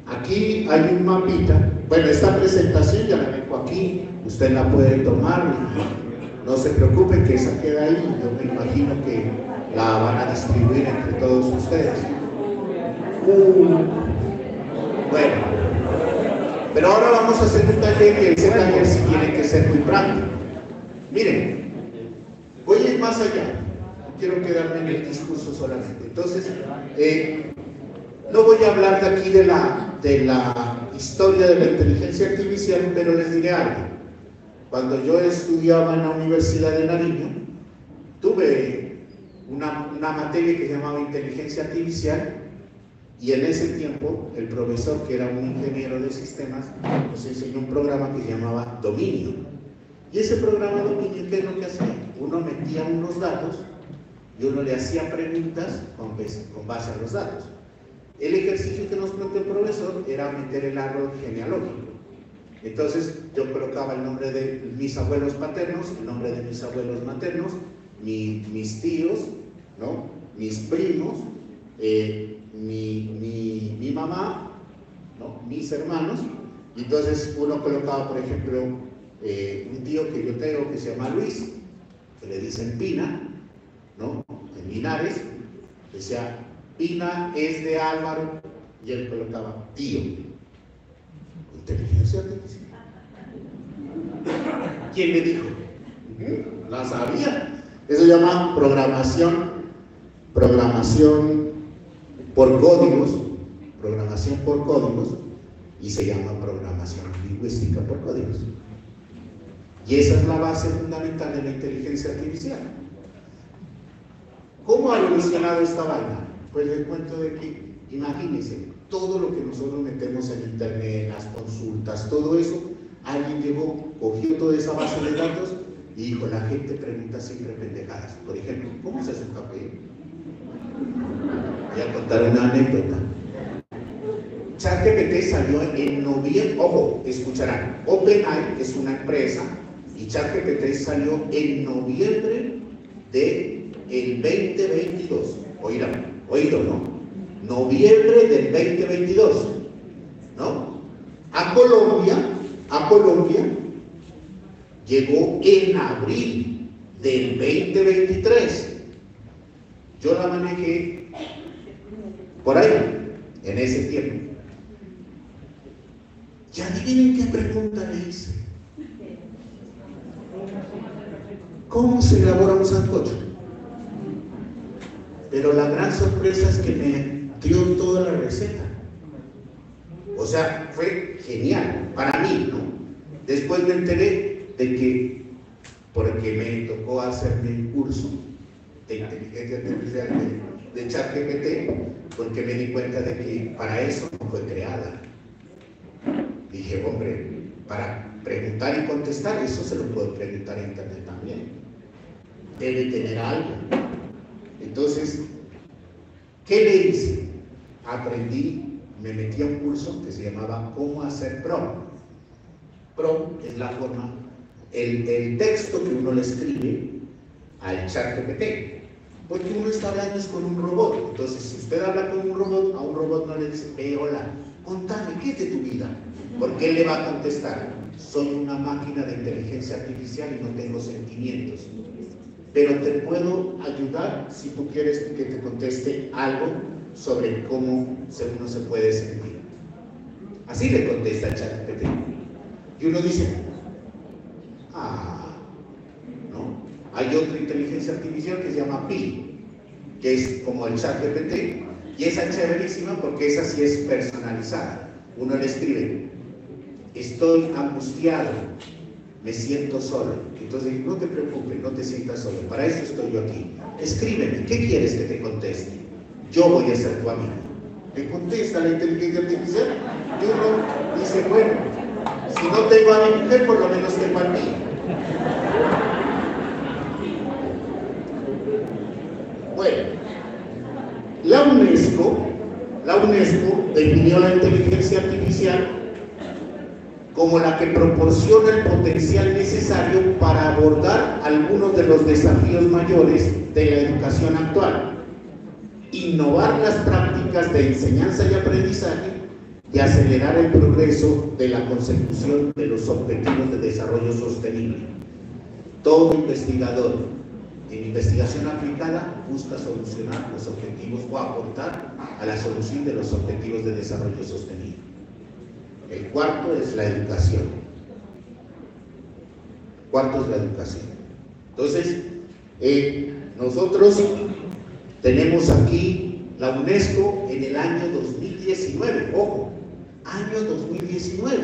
Aquí hay un mapita. Bueno, esta presentación ya la dejo aquí, usted la puede tomar, no se preocupe que esa queda ahí, yo me imagino que la van a distribuir entre todos ustedes. Bueno, pero ahora vamos a hacer un taller, que ese taller sí tiene que ser muy práctico. Miren, voy a ir más allá, no quiero quedarme en el discurso solamente. Entonces, no voy a hablar de aquí de la historia de la inteligencia artificial, pero les diré algo. Cuando yo estudiaba en la Universidad de Nariño, tuve una materia que se llamaba inteligencia artificial, y en ese tiempo el profesor, que era un ingeniero de sistemas, nos enseñó un programa que se llamaba Dominio. Y ese programa Dominio, ¿qué es lo que hacía? Uno metía unos datos y uno le hacía preguntas con base a los datos. El ejercicio que nos planteó el profesor era meter el árbol genealógico. Entonces yo colocaba el nombre de mis abuelos paternos, el nombre de mis abuelos maternos, mis tíos, ¿no?, mis primos, mi mamá, ¿no?, mis hermanos, Entonces uno colocaba, por ejemplo, un tío que yo tengo que se llama Luis, que le dicen Pina, ¿no? En Linares, decía, Pina es de Álvaro, y él colocaba tío. Inteligencia artificial. ¿Quién le dijo? La sabía. Eso se llama programación por códigos, y se llama programación lingüística por códigos. Y esa es la base fundamental de la inteligencia artificial. ¿Cómo ha evolucionado esta vaina? Pues les cuento de que, imagínense, todo lo que nosotros metemos en internet, las consultas, todo eso, alguien llegó, cogió toda esa base de datos y dijo, la gente pregunta siempre pendejadas. Por ejemplo, ¿cómo se hace un café? Voy a contar una anécdota. ChatGPT salió en noviembre, ojo, escucharán, OpenAI es una empresa y ChatGPT salió en noviembre del 2022. Oído, ¿no? Noviembre del 2022, ¿no? A Colombia llegó en abril del 2023. Yo la manejé por ahí, en ese tiempo. Y adivinen qué pregunta le hice. ¿Cómo se elabora un sancocho? Pero la gran sorpresa es que me dio toda la receta. O sea, fue genial para mí, ¿no? Después me enteré de que, porque me tocó hacerme un curso de inteligencia artificial de ChatGPT, porque me di cuenta de que para eso no fue creada. Dije, hombre, para preguntar y contestar, eso se lo puedo preguntar en internet también. Debe tener algo. Entonces, ¿qué le hice? Aprendí, me metí a un curso que se llamaba ¿Cómo hacer prompt? Prompt es la forma, el texto que uno le escribe al ChatGPT. Porque uno está hablando con un robot. Entonces, si usted habla con un robot, a un robot no le dice, hola, contame, ¿qué es de tu vida? Porque él le va a contestar, soy una máquina de inteligencia artificial y no tengo sentimientos. Pero te puedo ayudar si tú quieres que te conteste algo sobre cómo uno se puede sentir. Así le contesta el ChatGPT. Y uno dice, ¿no? Hay otra inteligencia artificial que se llama Pi, que es como el ChatGPT, y esa es chéverísima porque esa sí es personalizada. Uno le escribe, estoy angustiado, me siento solo. Entonces, no te preocupes, no te sientas solo, para eso estoy yo aquí. Escríbeme, ¿qué quieres que te conteste? Yo voy a ser tu amigo. ¿Te contesta la inteligencia artificial? Y uno dice, bueno, si no tengo a mi mujer, por lo menos tengo a mí. Bueno, la UNESCO definió la inteligencia artificial como la que proporciona el potencial necesario para abordar algunos de los desafíos mayores de la educación actual, innovar las prácticas de enseñanza y aprendizaje y acelerar el progreso de la consecución de los objetivos de desarrollo sostenible. Todo investigador en investigación aplicada busca solucionar los objetivos o aportar a la solución de los objetivos de desarrollo sostenible. El cuarto es la educación. Entonces, nosotros tenemos aquí la UNESCO en el año 2019, ojo, año 2019.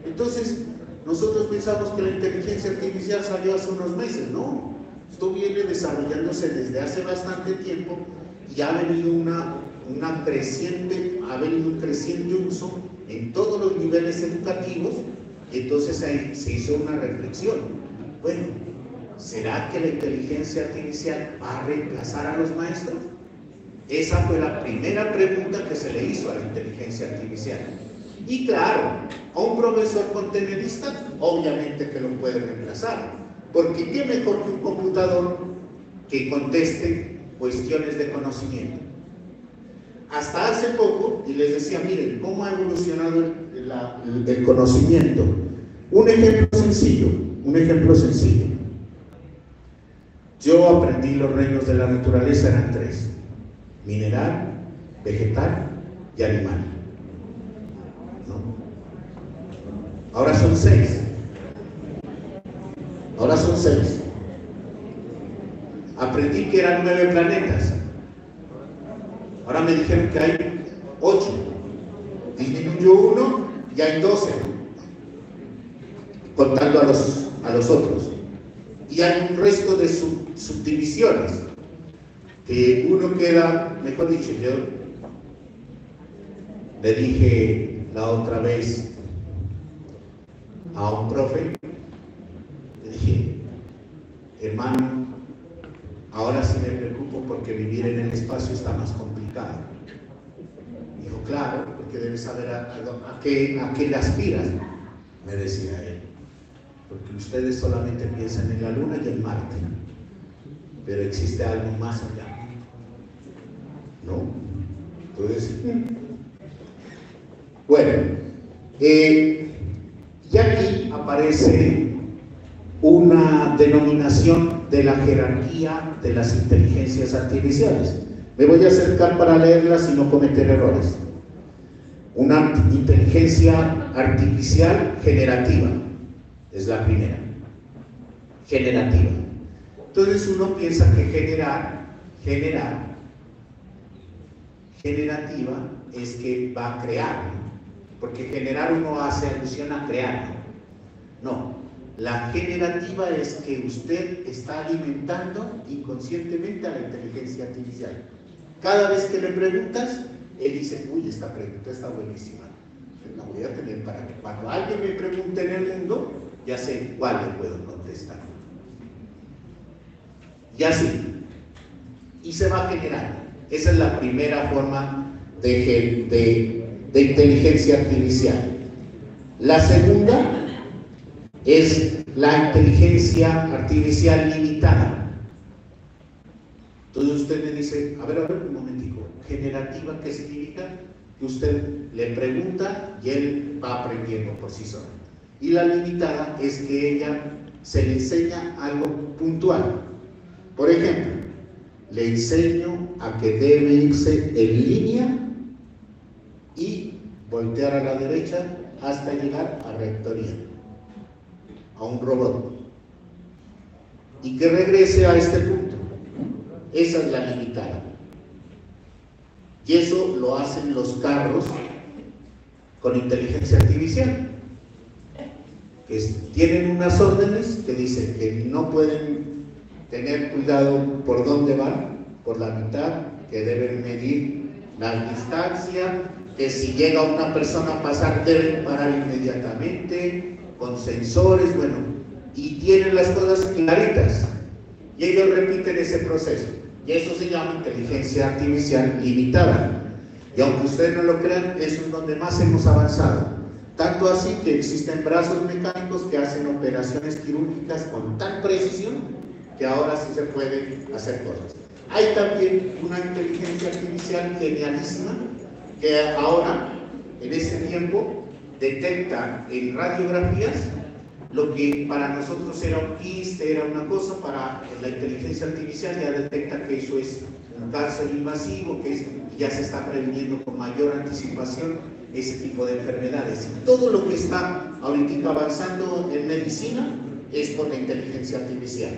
Entonces, nosotros pensamos que la inteligencia artificial salió hace unos meses, no. Esto viene desarrollándose desde hace bastante tiempo y ha venido un creciente uso en todos los niveles educativos. Entonces ahí se hizo una reflexión. Bueno, ¿será que la inteligencia artificial va a reemplazar a los maestros? Esa fue la primera pregunta que se le hizo a la inteligencia artificial. Y claro, a un profesor contenedista, obviamente que lo puede reemplazar. Porque ¿qué mejor que un computador que conteste cuestiones de conocimiento? Hasta hace poco, y les decía, miren, cómo ha evolucionado el conocimiento. Un ejemplo sencillo. Yo aprendí los reinos de la naturaleza, eran 3: mineral, vegetal y animal. ¿No? Ahora son 6. Aprendí que eran 9 planetas. Ahora me dijeron que hay 8. Disminuyó 1 y hay 12. Contando a los otros. Y hay un resto de subdivisiones. Que uno queda, mejor dicho, yo le dije la otra vez a un profe, le dije, hermano, ahora sí me preocupo porque vivir en el espacio está más complicado. Dijo, claro, porque debes saber a qué le aspiras, me decía él. Porque ustedes solamente piensan en la Luna y en Marte, pero existe algo más allá, ¿no? Entonces, bueno, y aquí aparece una denominación de la jerarquía de las inteligencias artificiales. Me voy a acercar para leerlas y no cometer errores. Una inteligencia artificial generativa es la primera. Generativa. Entonces uno piensa que generativa es que va a crear, ¿no? Porque generar uno hace alusión a crear, ¿no? La generativa es que usted está alimentando inconscientemente a la inteligencia artificial. Cada vez que le preguntas, él dice, uy, esta pregunta está buenísima, la voy a tener para que cuando alguien me pregunte en el mundo, ya sé cuál le puedo contestar. Y así. Y se va a generar. Esa es la primera forma de inteligencia artificial. La segunda es la inteligencia artificial limitada. Entonces usted me dice, a ver, un momentico, generativa, ¿qué significa? Que usted le pregunta y él va aprendiendo por sí solo. Y la limitada es que ella se le enseña algo puntual. Por ejemplo, le enseño a que debe irse en línea y voltear a la derecha hasta llegar a rectoría, a un robot, y que regrese a este punto. Esa es la limitada. Y eso lo hacen los carros con inteligencia artificial, que tienen unas órdenes que dicen que no pueden tener cuidado por dónde van, por la mitad, que deben medir la distancia, que si llega una persona a pasar deben parar inmediatamente, con sensores, bueno, y tienen las cosas claritas, y ellos repiten ese proceso, y eso se llama inteligencia artificial limitada. Y aunque ustedes no lo crean, eso es donde más hemos avanzado, tanto así que existen brazos mecánicos que hacen operaciones quirúrgicas con tal precisión que ahora sí se pueden hacer cosas. Hay también una inteligencia artificial genialísima que ahora, en ese tiempo, detecta en radiografías lo que para nosotros era un quiste, era una cosa, para la inteligencia artificial ya detecta que eso es un cáncer invasivo, que ya se está previniendo con mayor anticipación ese tipo de enfermedades. Y todo lo que está ahorita avanzando en medicina es por la inteligencia artificial.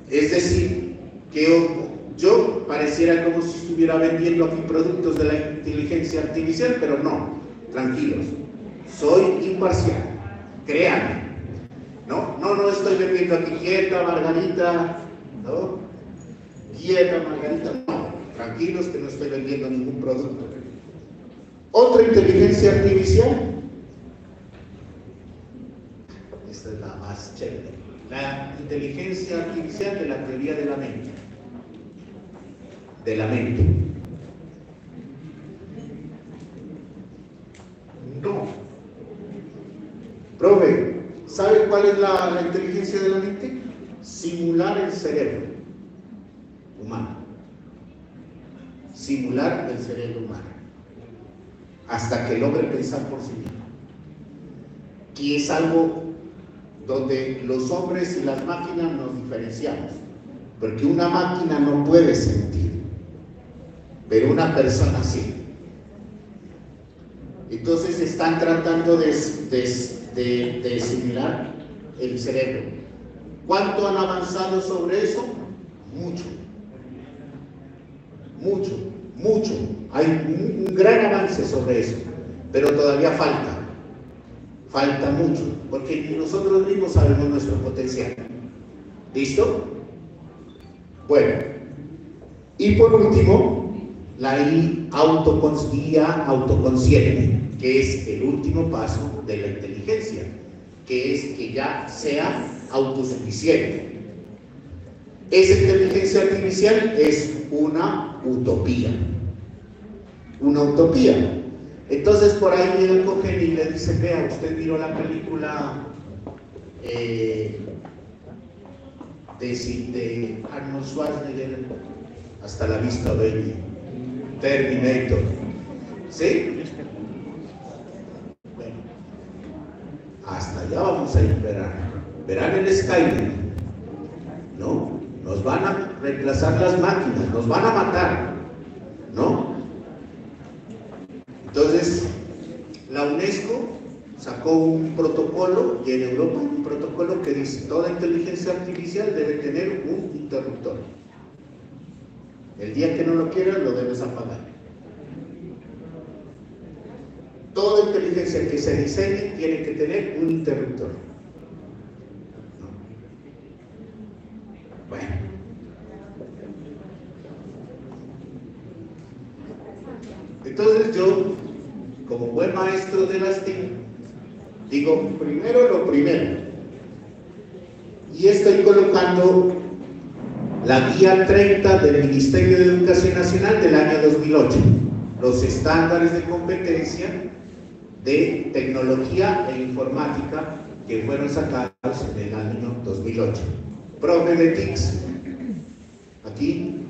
Es decir, que yo pareciera como si estuviera vendiendo aquí productos de la inteligencia artificial, pero no, tranquilos, soy imparcial, créanme, no estoy vendiendo aquí quieta Margarita, ¿no? Quieta Margarita, no, tranquilos que no estoy vendiendo ningún producto. Otra inteligencia artificial, esta es la más chévere. La inteligencia artificial de la teoría de la mente. De la mente. No. Profe, ¿sabe cuál es la inteligencia de la mente? Simular el cerebro humano. Simular el cerebro humano. hasta que logre pensar por sí mismo. Y es algo donde los hombres y las máquinas nos diferenciamos, porque una máquina no puede sentir, pero una persona sí. Entonces están tratando de simular el cerebro. ¿Cuánto han avanzado sobre eso? Mucho. Mucho, mucho. Hay un gran avance sobre eso, pero todavía falta. Falta mucho, porque nosotros mismos sabemos nuestro potencial. ¿Listo? Bueno, y por último, la IA autoconsciente, que es el último paso de la inteligencia, que es que ya sea autosuficiente. Esa inteligencia artificial es una utopía. Una utopía. Entonces por ahí le cogen y le dicen, vea, usted miró la película de Arnold Schwarzenegger, Hasta la vista, baby, Terminator, ¿sí? Bueno, hasta allá vamos a ir, verán el Skynet, ¿no? Nos van a reemplazar las máquinas, nos van a matar, ¿no? Entonces, la UNESCO sacó un protocolo, y en Europa un protocolo que dice: toda inteligencia artificial debe tener un interruptor. El día que no lo quieras, lo debes apagar. Toda inteligencia que se diseñe tiene que tener un interruptor. ¿No? Bueno. Entonces yo, como buen maestro de las TIC, digo, primero lo primero. Y estoy colocando la guía 30 del Ministerio de Educación Nacional del año 2008, los estándares de competencia de tecnología e informática que fueron sacados en el año 2008. Profe de TICS, aquí,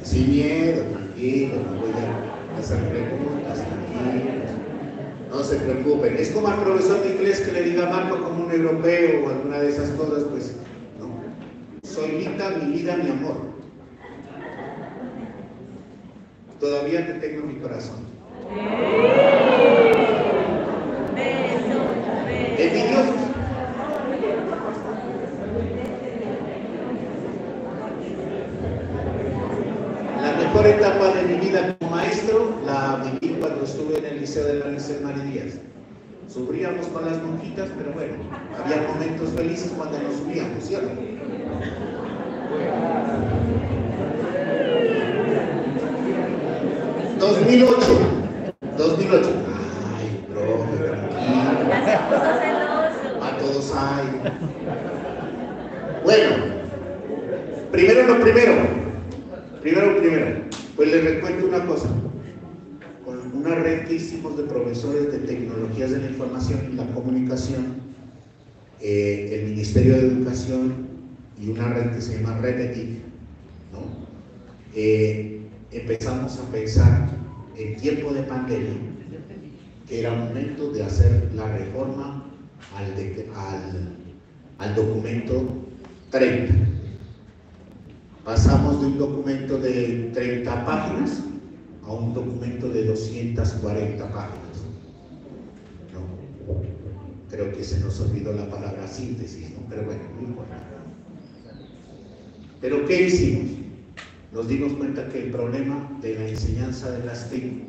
sin miedo, tranquilo, no voy a hacer preguntas, tranquilos, no se preocupen. Es como al profesor de inglés que le diga Marco como un europeo o alguna de esas cosas, pues no. Soy Lita, mi vida, mi amor. Todavía te tengo en mi corazón. Envidiosos. La mejor etapa de mi vida como maestro la viví cuando estuve en el Liceo de la Merced María Díaz. Sufríamos con las monjitas, pero bueno, había momentos felices cuando nos subíamos, ¿cierto? 2008. Ay, profe, tranquilo. A todos hay. Bueno, primero lo primero. Pues les recuerdo una cosa. Con una red que hicimos de profesores de tecnologías de la información y la comunicación, el Ministerio de Educación y una red que se llama Redetic, ¿no? Empezamos a pensar en tiempo de pandemia que era momento de hacer la reforma al documento 30. Pasamos de un documento de 30 páginas a un documento de 240 páginas. ¿No? Creo que se nos olvidó la palabra síntesis, ¿no? Pero bueno, no importa. ¿Pero qué hicimos? Nos dimos cuenta que el problema de la enseñanza de las TIC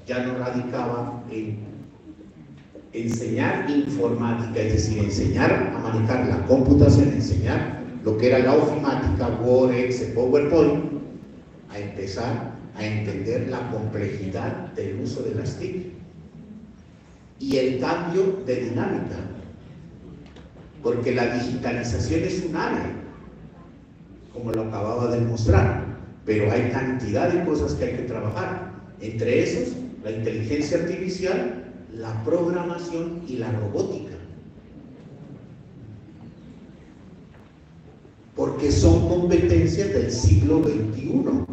ya no radicaba en enseñar informática, es decir, enseñar a manejar la computación, enseñar lo que era la ofimática, Word, Excel, PowerPoint, a empezar a entender la complejidad del uso de las TIC y el cambio de dinámica, porque la digitalización es un área, como lo acababa de mostrar, pero hay cantidad de cosas que hay que trabajar, entre esos la inteligencia artificial, la programación y la robótica, porque son competencias del siglo XXI.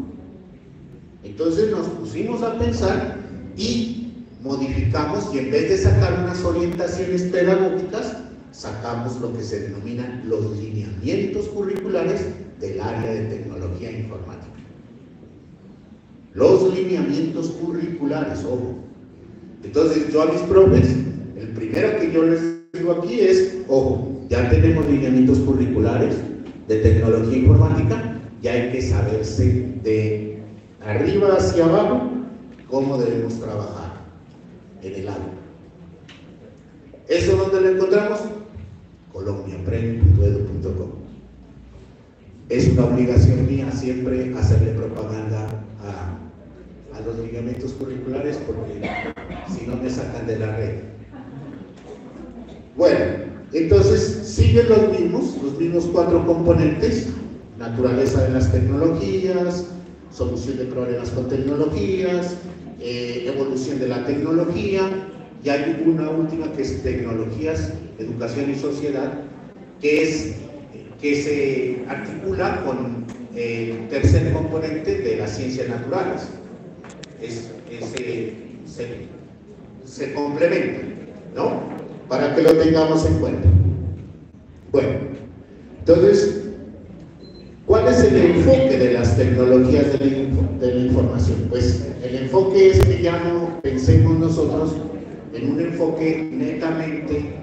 Entonces nos pusimos a pensar y modificamos, y en vez de sacar unas orientaciones pedagógicas, sacamos lo que se denominan los lineamientos curriculares del área de tecnología informática. Los lineamientos curriculares, ojo. Entonces yo a mis profes, el primero que yo les digo aquí es, ojo, ya tenemos lineamientos curriculares de tecnología informática, ya hay que saberse de arriba hacia abajo cómo debemos trabajar en el aula. ¿Eso dónde lo encontramos? colombiaprende.edu.com. Es una obligación mía siempre hacerle propaganda a los lineamientos curriculares, porque si no me sacan de la red. Bueno, entonces siguen los mismos 4 componentes: naturaleza de las tecnologías, solución de problemas con tecnologías, evolución de la tecnología, y hay una última que es tecnologías, educación y sociedad, que se articula con el tercer componente de las ciencias naturales. Se complementan, ¿no? Para que lo tengamos en cuenta. Bueno, entonces, ¿cuál es el enfoque de las tecnologías de la información? Pues el enfoque es que ya no pensemos nosotros en un enfoque netamente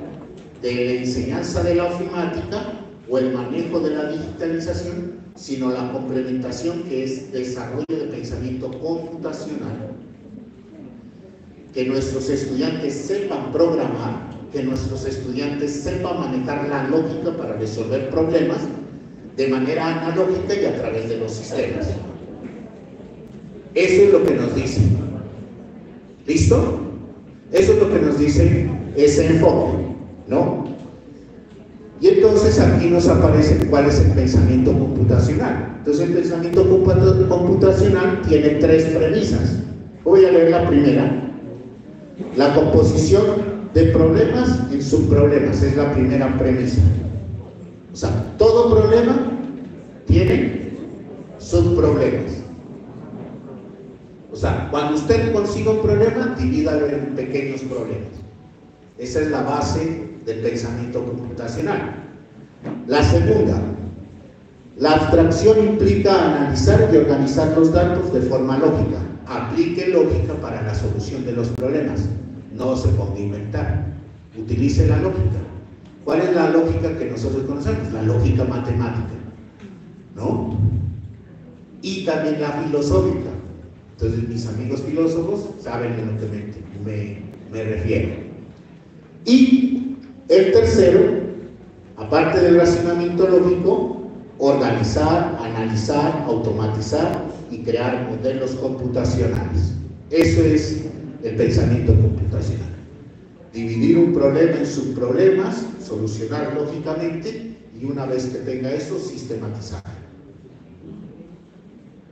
de la enseñanza de la ofimática o el manejo de la digitalización, sino la complementación, que es desarrollo de pensamiento computacional, que nuestros estudiantes sepan programar, que nuestros estudiantes sepan manejar la lógica para resolver problemas de manera analógica y a través de los sistemas. Eso es lo que nos dice. ¿Listo? Eso es lo que nos dice ese enfoque, ¿no? Y entonces aquí nos aparece cuál es el pensamiento computacional. Entonces el pensamiento computacional tiene 3 premisas. Voy a leer la primera. La composición de problemas en subproblemas es la primera premisa. O sea, todo problema tiene subproblemas. O sea, cuando usted consiga un problema, divídalo en pequeños problemas. Esa es la base del pensamiento computacional. La segunda, la abstracción implica analizar y organizar los datos de forma lógica. Aplique lógica para la solución de los problemas. No se ponga a inventar. Utilice la lógica. ¿Cuál es la lógica que nosotros conocemos? La lógica matemática, ¿no? Y también la filosófica. Entonces, mis amigos filósofos saben a lo que me refiero. Y el tercero, aparte del razonamiento lógico, organizar, analizar, automatizar y crear modelos computacionales. Eso es el pensamiento computacional. Dividir un problema en subproblemas, solucionar lógicamente, y una vez que tenga eso, sistematizar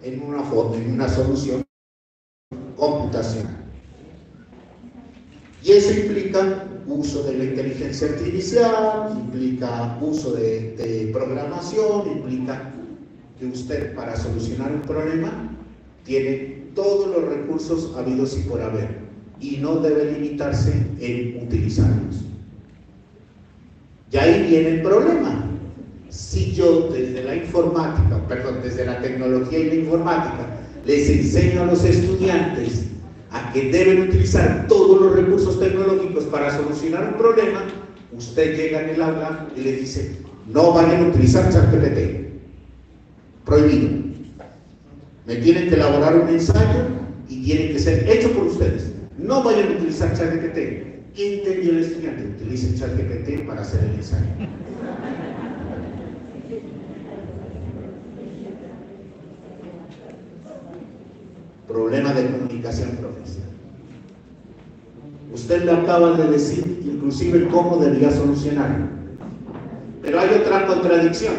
en una forma, en una solución computacional. Y eso implica uso de la inteligencia artificial, implica uso de programación, implica que usted, para solucionar un problema, tiene todos los recursos habidos y por haber, y no debe limitarse en utilizarlos. Y ahí viene el problema. Si yo desde la informática, desde la tecnología y la informática, les enseño a los estudiantes a que deben utilizar todos los recursos tecnológicos para solucionar un problema, usted llega en el aula y le dice: no vayan a utilizar ChatGPT, prohibido. Me tienen que elaborar un ensayo y tiene que ser hecho por ustedes. No vayan a utilizar ChatGPT. ¿Qué entendió el estudiante? Utilicen ChatGPT para hacer el ensayo. Problema de comunicación profesional. Usted le acaba de decir inclusive cómo debería solucionarlo. Pero hay otra contradicción.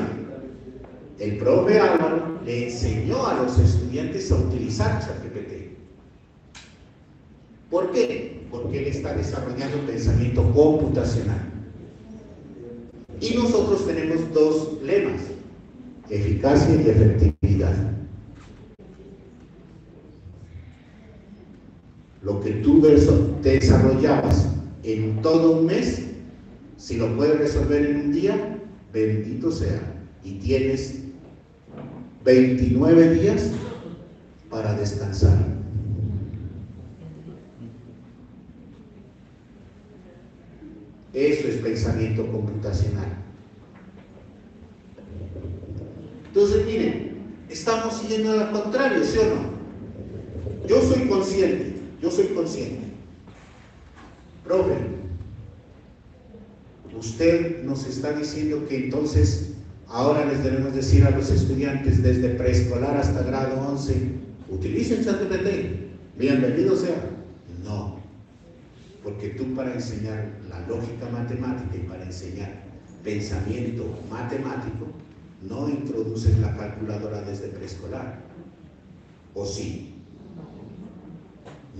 El profe Álvaro le enseñó a los estudiantes a utilizar ChatGPT. ¿Por qué? Porque él está desarrollando pensamiento computacional. Y nosotros tenemos 2 lemas: eficacia y efectividad. Lo que tú te desarrollabas en todo un mes, si lo puedes resolver en un día, bendito sea. Y tienes 29 días para descansar. Eso es pensamiento computacional. Entonces, miren, estamos siguiendo al contrario, ¿sí o no? Yo soy consciente. Profe, usted nos está diciendo que entonces ahora les debemos decir a los estudiantes desde preescolar hasta grado 11, utilicen ChatGPT, bienvenido sea. No, porque tú para enseñar la lógica matemática y para enseñar pensamiento matemático, no introduces la calculadora desde preescolar. ¿O sí?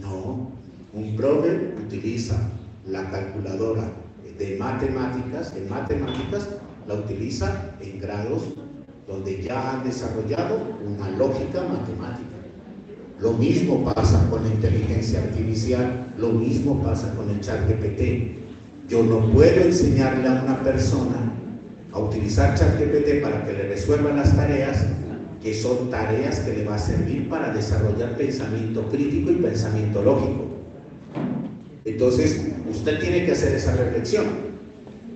No, un profe utiliza la calculadora de matemáticas, en matemáticas la utiliza en grados donde ya han desarrollado una lógica matemática. Lo mismo pasa con la inteligencia artificial, lo mismo pasa con el ChatGPT. Yo no puedo enseñarle a una persona a utilizar ChatGPT para que le resuelvan las tareas, que son tareas que le va a servir para desarrollar pensamiento crítico y pensamiento lógico. Entonces, usted tiene que hacer esa reflexión.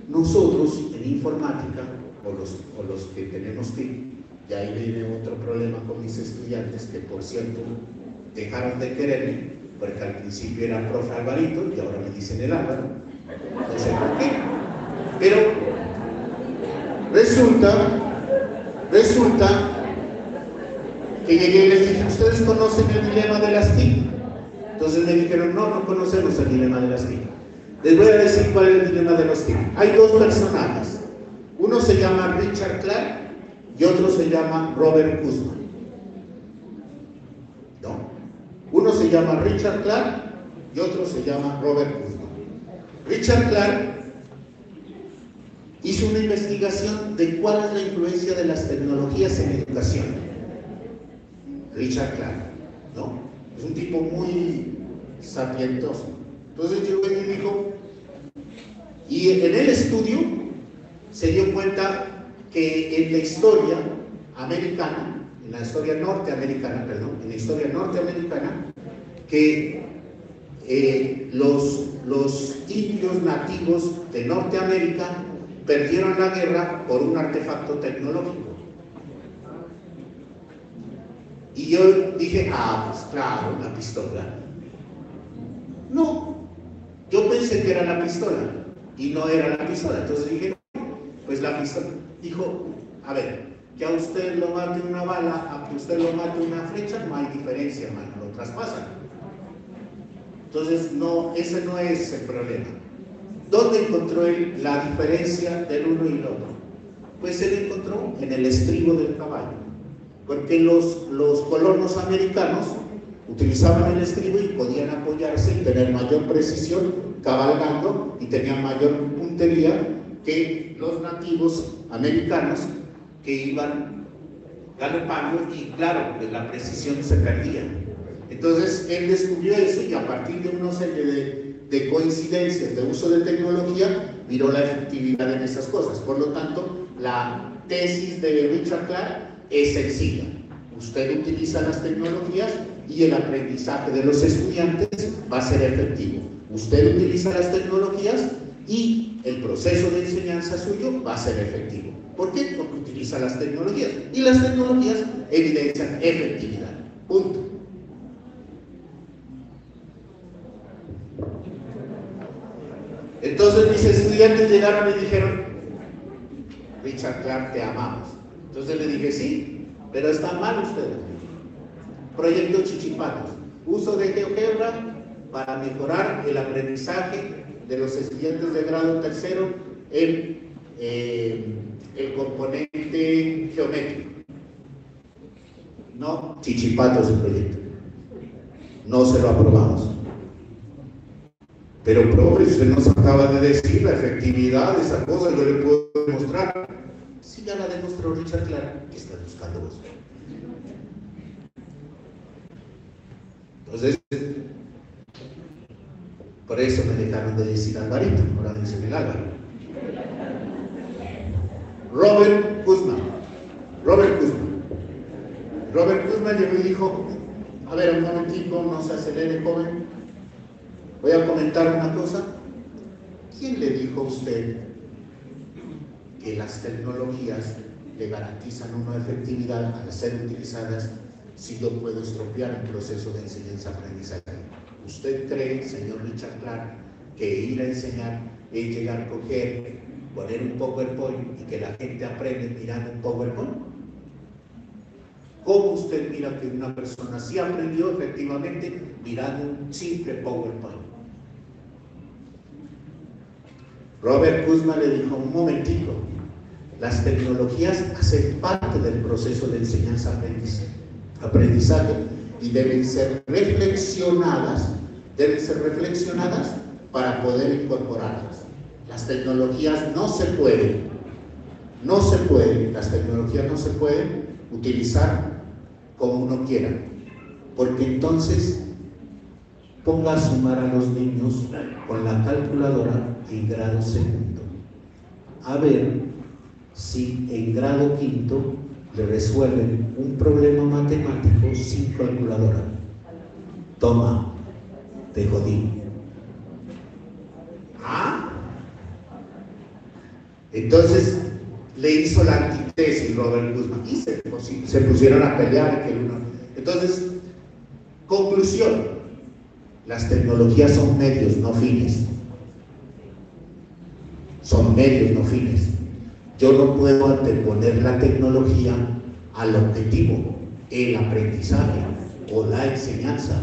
Nosotros en informática, o los que tenemos TIC, y ahí viene otro problema con mis estudiantes, que por cierto dejaron de quererme, porque al principio era profe Alvarito y ahora me dicen el Álvaro, no sé por qué, pero resulta que llegué y les dije, ¿ustedes conocen el dilema de las TIC? Entonces me dijeron, no conocemos el dilema de las TIC. Les voy a decir cuál es el dilema de los TIC. Hay dos personajes, uno se llama Richard Clark y otro se llama Robert Guzman. ¿No? Uno se llama Richard Clark y otro se llama Robert Guzman. Richard Clark hizo una investigación de cuál es la influencia de las tecnologías en educación. Richard Clark, ¿no? Es un tipo muy sapientoso. Entonces llegó y me dijo, y en el estudio se dio cuenta que en la historia americana, en la historia norteamericana, que los indios nativos de Norteamérica perdieron la guerra por un artefacto tecnológico. Y yo dije, pues claro, la pistola. No, yo pensé que era la pistola y no era la pistola. Entonces dije, pues la pistola. Dijo, a ver, que a usted lo mate una bala, a que usted lo mate una flecha, no hay diferencia, hermano, lo traspasan. Entonces, no, ese no es el problema. ¿Dónde encontró él la diferencia del uno y el otro? Pues él encontró en el estribo del caballo, porque los colonos americanos utilizaban el estribo y podían apoyarse y tener mayor precisión cabalgando y tenían mayor puntería que los nativos americanos que iban galopando y claro, pues la precisión se perdía. Entonces él descubrió eso y a partir de una serie de coincidencias de uso de tecnología miró la efectividad en esas cosas. Por lo tanto, la tesis de Richard Clark es sencilla. Usted utiliza las tecnologías y el aprendizaje de los estudiantes va a ser efectivo. Usted utiliza las tecnologías y el proceso de enseñanza suyo va a ser efectivo. ¿Por qué? Porque utiliza las tecnologías. Y las tecnologías evidencian efectividad. Punto. Entonces mis estudiantes llegaron y dijeron, Richard Clark, te amamos. Entonces le dije, sí, pero están mal ustedes. Proyecto Chichipatos, uso de GeoGebra para mejorar el aprendizaje de los estudiantes de grado tercero en el componente geométrico. No, Chichipatos el proyecto. No se lo aprobamos. Pero, profe, usted nos acaba de decir la efectividad de esa cosa, yo le puedo demostrar. Sí, ya la demostró Richard Clark, que está buscando vos. Entonces, Por eso me dejaron de decir Alvarito, ahora me dicen el Álvaro. Robert Guzmán llegó y dijo: a ver, un momentico, no se acelere, joven. Voy a comentar una cosa. ¿Quién le dijo a usted que las tecnologías le garantizan una efectividad al ser utilizadas si yo puedo estropear el proceso de enseñanza-aprendizaje? ¿Usted cree, señor Richard Clark, que ir a enseñar es llegar a coger, poner un PowerPoint y que la gente aprende mirando un PowerPoint? ¿Cómo usted mira que una persona sí aprendió efectivamente mirando un simple PowerPoint? Robert Guzmán le dijo: un momentico, las tecnologías hacen parte del proceso de enseñanza-aprendizaje y deben ser reflexionadas para poder incorporarlas. Las tecnologías no se pueden utilizar como uno quiera, porque entonces ponga a sumar a los niños con la calculadora en grado segundo, a ver si en grado quinto le resuelven un problema matemático sin calculadora. Toma, te jodí. Entonces le hizo la antitesis Robert Guzmán y se pusieron a pelear. Entonces, conclusión: las tecnologías son medios, no fines. Son medios, no fines. Yo no puedo anteponer la tecnología al objetivo, el aprendizaje o la enseñanza.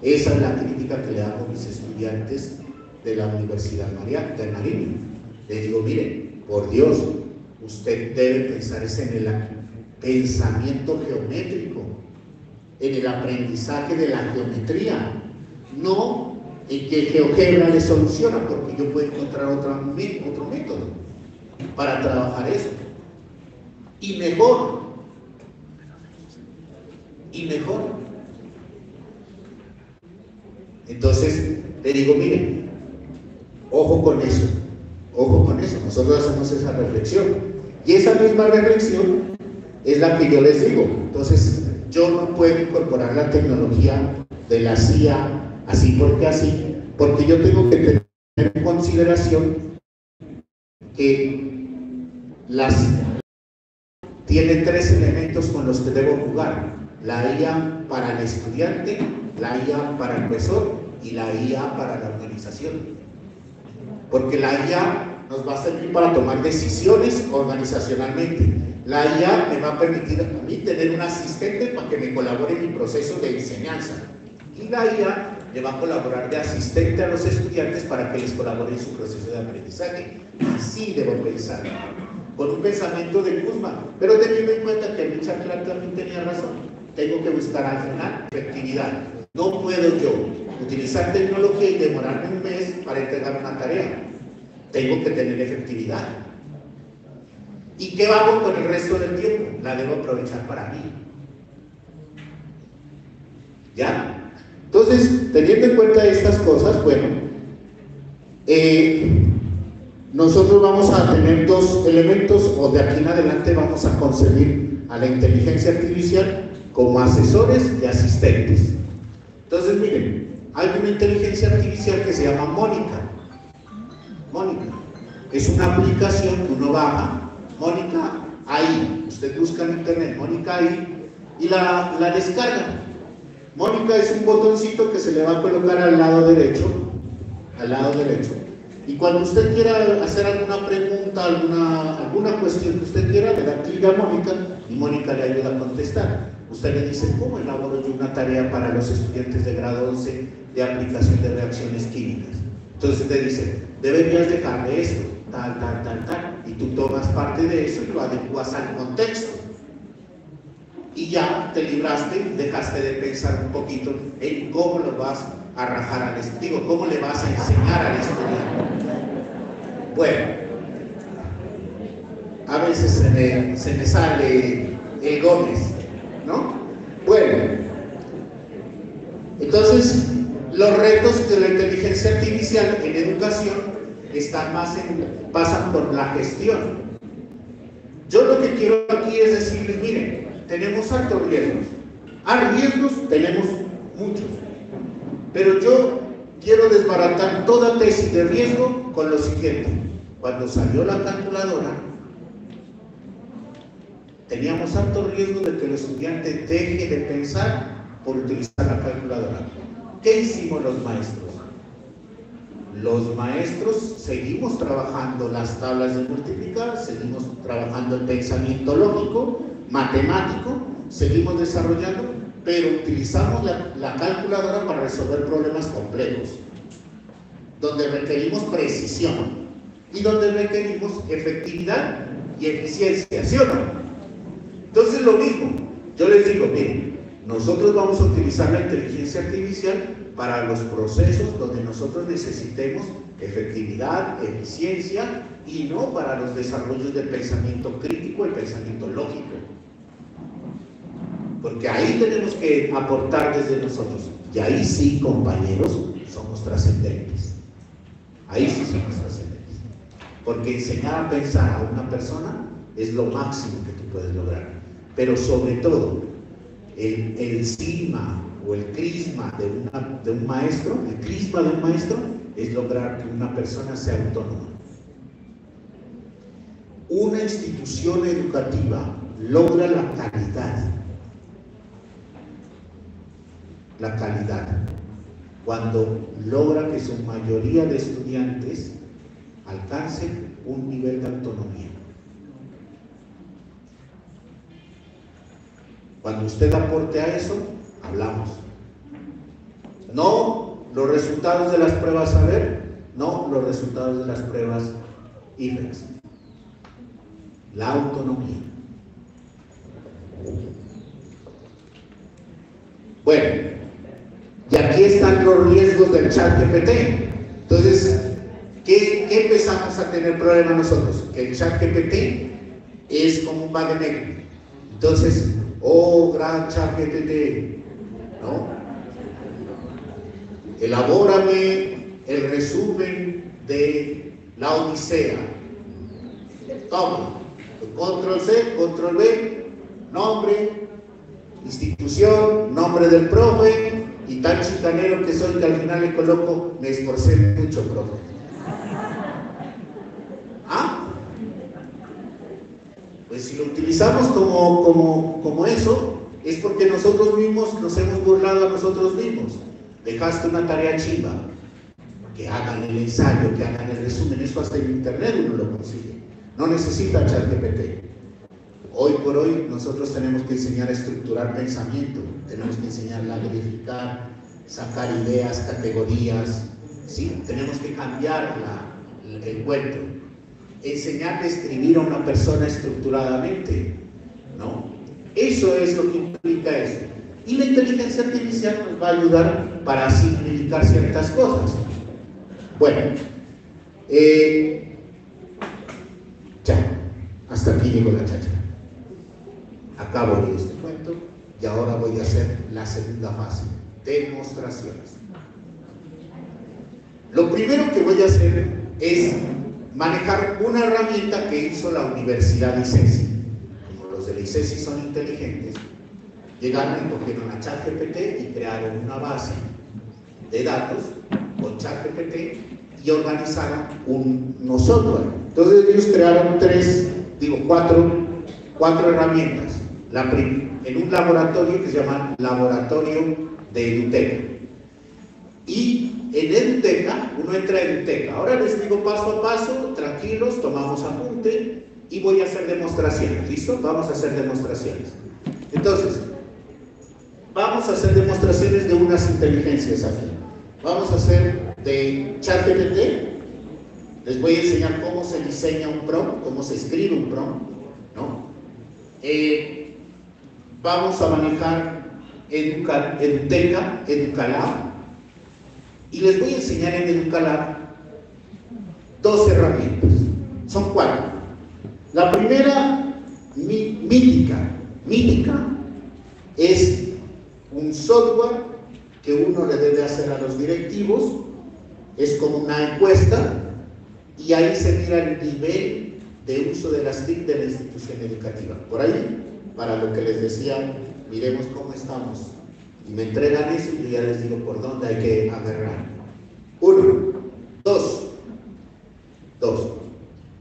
Esa es la crítica que le hago a mis estudiantes de la Universidad de Nariño. Les digo: miren, por Dios, usted debe pensar en el pensamiento geométrico, en el aprendizaje de la geometría, no en que GeoGebra le soluciona, porque yo puedo encontrar otro método para trabajar eso. Y mejor. Entonces, le digo: miren, ojo con eso, nosotros hacemos esa reflexión. Y esa misma reflexión es la que yo les digo. Entonces, yo no puedo incorporar la tecnología de la CIA así, porque yo tengo que tener en consideración que tiene tres elementos con los que debo jugar: la IA para el estudiante, la IA para el profesor y la IA para la organización. Porque la IA nos va a servir para tomar decisiones organizacionalmente. La IA me va a permitir a mí tener un asistente para que me colabore en mi proceso de enseñanza. Y la IA le va a colaborar de asistente a los estudiantes para que les colabore en su proceso de aprendizaje. Así debo pensar, con un pensamiento de Guzmán. Pero teniendo en cuenta que Richard Clark también tenía razón. Tengo que buscar al final efectividad. No puedo yo utilizar tecnología y demorarme un mes para entregar una tarea. Tengo que tener efectividad. ¿Y qué hago con el resto del tiempo? La debo aprovechar para mí. ¿Ya? Entonces, teniendo en cuenta estas cosas, bueno, nosotros vamos a tener dos elementos, o de aquí en adelante vamos a concebir a la inteligencia artificial como asesores y asistentes. Entonces, miren, hay una inteligencia artificial que se llama Mónica. Es una aplicación que uno baja, Mónica AI. Usted busca en internet Mónica AI y la descarga. Mónica es un botoncito que se le va a colocar al lado derecho. Y cuando usted quiera hacer alguna pregunta, alguna cuestión que usted quiera, le da clic a Mónica y Mónica le ayuda a contestar. Usted le dice: ¿cómo elaboro yo una tarea para los estudiantes de grado 11 de aplicación de reacciones químicas? Entonces te dice: deberías dejarle esto, tal, y tú tomas parte de eso y lo adecuas al contexto. Y ya te libraste, dejaste de pensar un poquito en cómo lo vas a rajar al estudiante, cómo le vas a enseñar al estudiante. Bueno, a veces se me sale el Gómez, ¿no? Bueno, entonces Los retos de la inteligencia artificial en educación pasan por la gestión. Yo lo que quiero aquí es decirles, miren, tenemos altos riesgos. Riesgos tenemos muchos. Pero yo quiero desbaratar toda tesis de riesgo con lo siguiente. Cuando salió la calculadora, teníamos alto riesgo de que el estudiante deje de pensar por utilizar la calculadora. ¿Qué hicimos los maestros? Los maestros seguimos trabajando las tablas de multiplicar, seguimos trabajando el pensamiento lógico, matemático, seguimos desarrollando, pero utilizamos la calculadora para resolver problemas complejos, donde requerimos precisión y donde requerimos efectividad y eficiencia, ¿sí o no? Entonces lo mismo, yo les digo, miren, nosotros vamos a utilizar la inteligencia artificial para los procesos donde nosotros necesitemos efectividad, eficiencia y no para los desarrollos del pensamiento crítico, el pensamiento lógico. Porque ahí tenemos que aportar desde nosotros. Y ahí sí, compañeros, somos trascendentes. Ahí sí somos trascendentes. Porque enseñar a pensar a una persona es lo máximo que tú puedes lograr. Pero sobre todo, el sigma o el crisma de un maestro, el crisma de un maestro es lograr que una persona sea autónoma. Una institución educativa logra la calidad cuando logra que su mayoría de estudiantes alcancen un nivel de autonomía. Cuando usted aporte a eso, hablamos. No los resultados de las pruebas saber, no los resultados de las pruebas IFEX. La autonomía. Bueno, y aquí están los riesgos del ChatGPT. Entonces, ¿qué empezamos a tener problema nosotros? Que el ChatGPT es como un vague negro. Entonces, gran ChatGPT, ¿no? Elabórame el resumen de la Odisea. Toma, control C, control B, nombre, institución, nombre del profe, y tan chicanero que soy que al final le coloco, me esforcé mucho, profe. Pues si lo utilizamos como eso, es porque nosotros mismos nos hemos burlado a nosotros mismos. Dejaste una tarea chimba, que hagan el ensayo, que hagan el resumen, eso hasta en internet uno lo consigue. No necesita ChatGPT. Hoy por hoy nosotros tenemos que enseñar a estructurar pensamiento, tenemos que enseñarla a verificar, sacar ideas, categorías, ¿sí? Tenemos que cambiar el cuento, enseñarle a escribir a una persona estructuradamente, ¿no? Eso es lo que implica esto. Y la inteligencia artificial nos va a ayudar para simplificar ciertas cosas. Bueno, ya, hasta aquí llegó la cháchara. Acabo de este cuento y ahora voy a hacer la segunda fase, demostraciones. Lo primero que voy a hacer es manejar una herramienta que hizo la Universidad ICESI. Como los de la ICESI son inteligentes, llegaron y cogieron a ChatGPT y crearon una base de datos con ChatGPT y organizaron un software. Entonces ellos crearon cuatro herramientas. En un laboratorio que se llama Laboratorio de Eduteca. Y en Eduteca, uno entra en Eduteca. Ahora les digo paso a paso, tranquilos, tomamos apunte y voy a hacer demostraciones. ¿Listo? Vamos a hacer demostraciones. Entonces, vamos a hacer demostraciones de unas inteligencias aquí. Vamos a hacer de ChatGPT. Les voy a enseñar cómo se diseña un prompt, cómo se escribe un prompt, ¿no? Vamos a manejar Eduteca, Educalab, y les voy a enseñar en Educalab dos herramientas. Son 4. La primera, Mítica. Mítica es un software que uno le debe hacer a los directores una encuesta y ahí se mira el nivel de uso de las TIC de la institución educativa. Por ahí, para lo que les decía, miremos cómo estamos. Y me entregan eso y yo ya les digo por dónde hay que agarrar. 1, 2,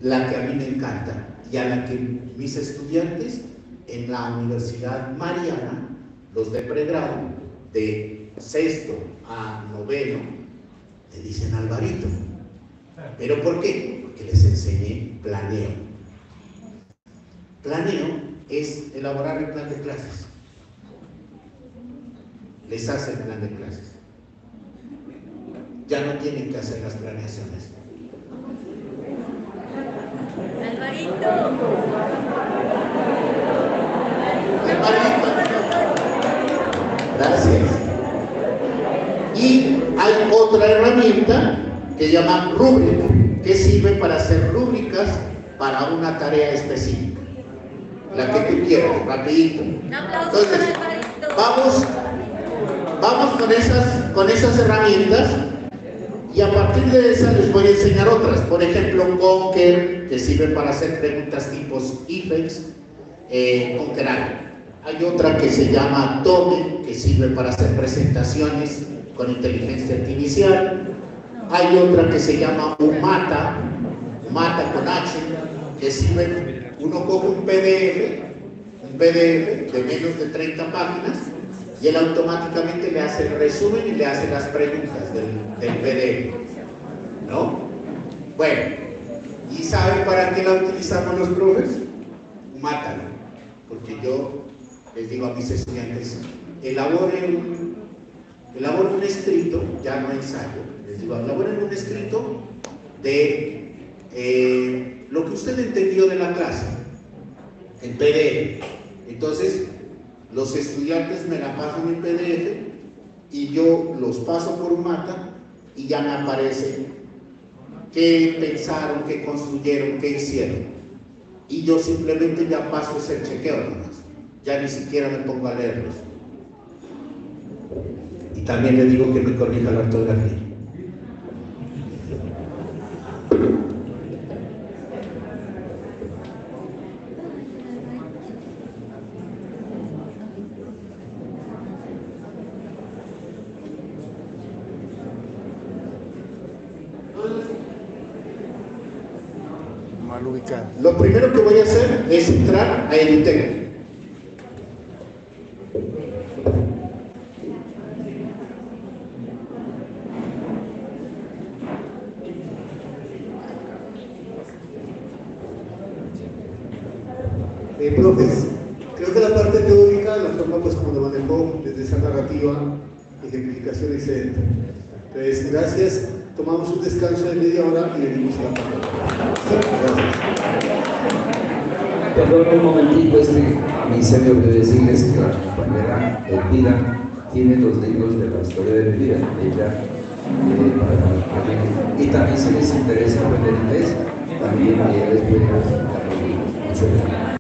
la que a mí me encanta y a la que mis estudiantes en la Universidad Mariana, los de pregrado, de 6º a 9º, le dicen Alvarito. ¿Pero por qué? Porque les enseñé planeo. Planeo es elaborar el plan de clases. Les hace el plan de clases. Ya no tienen que hacer las planeaciones. Alvarito. Gracias. Y hay otra herramienta que se llama rúbrica, que sirve para hacer rúbricas para una tarea específica. La que tú quieras, rapidito. Entonces, vamos con esas herramientas y a partir de esas les voy a enseñar otras. Por ejemplo, Conquer, que sirve para hacer preguntas tipos IFEX, Conquerar. Hay otra que se llama Tome, que sirve para hacer presentaciones con inteligencia artificial. Hay otra que se llama Umata con H, que sirve, uno coge un PDF de menos de 30 páginas y él automáticamente le hace el resumen y le hace las preguntas del PDF, ¿no? Bueno, ¿y saben para qué la utilizamos los profes? Umátalo, porque yo les digo a mis estudiantes, elaboren un escrito, ya no ensayo, les digo, elaboren un escrito de lo que usted entendió de la clase, en PDF. Entonces, los estudiantes me la pasan en PDF y yo los paso por Umata y ya me aparece qué pensaron, qué construyeron, qué hicieron. Y yo simplemente ya paso ese chequeo nomás. Ya ni siquiera me pongo a leerlos. Y también le digo que me corrija la ortografía. Mal ubicado. Lo primero que voy a hacer es entrar a Edutec. Profes, creo que la parte teórica, la forma pues como lo manejó desde esa narrativa, ejemplificación, etc. Entonces, gracias. Tomamos un descanso de media hora y venimos a la palabra. Gracias. Perdón un momentito, a mí se me olvidó decirles que la compañera Elvira tiene los libros de la historia de mi vida. Ella, y también si les interesa aprender inglés, también ella les puede dar los libros. Muchas gracias.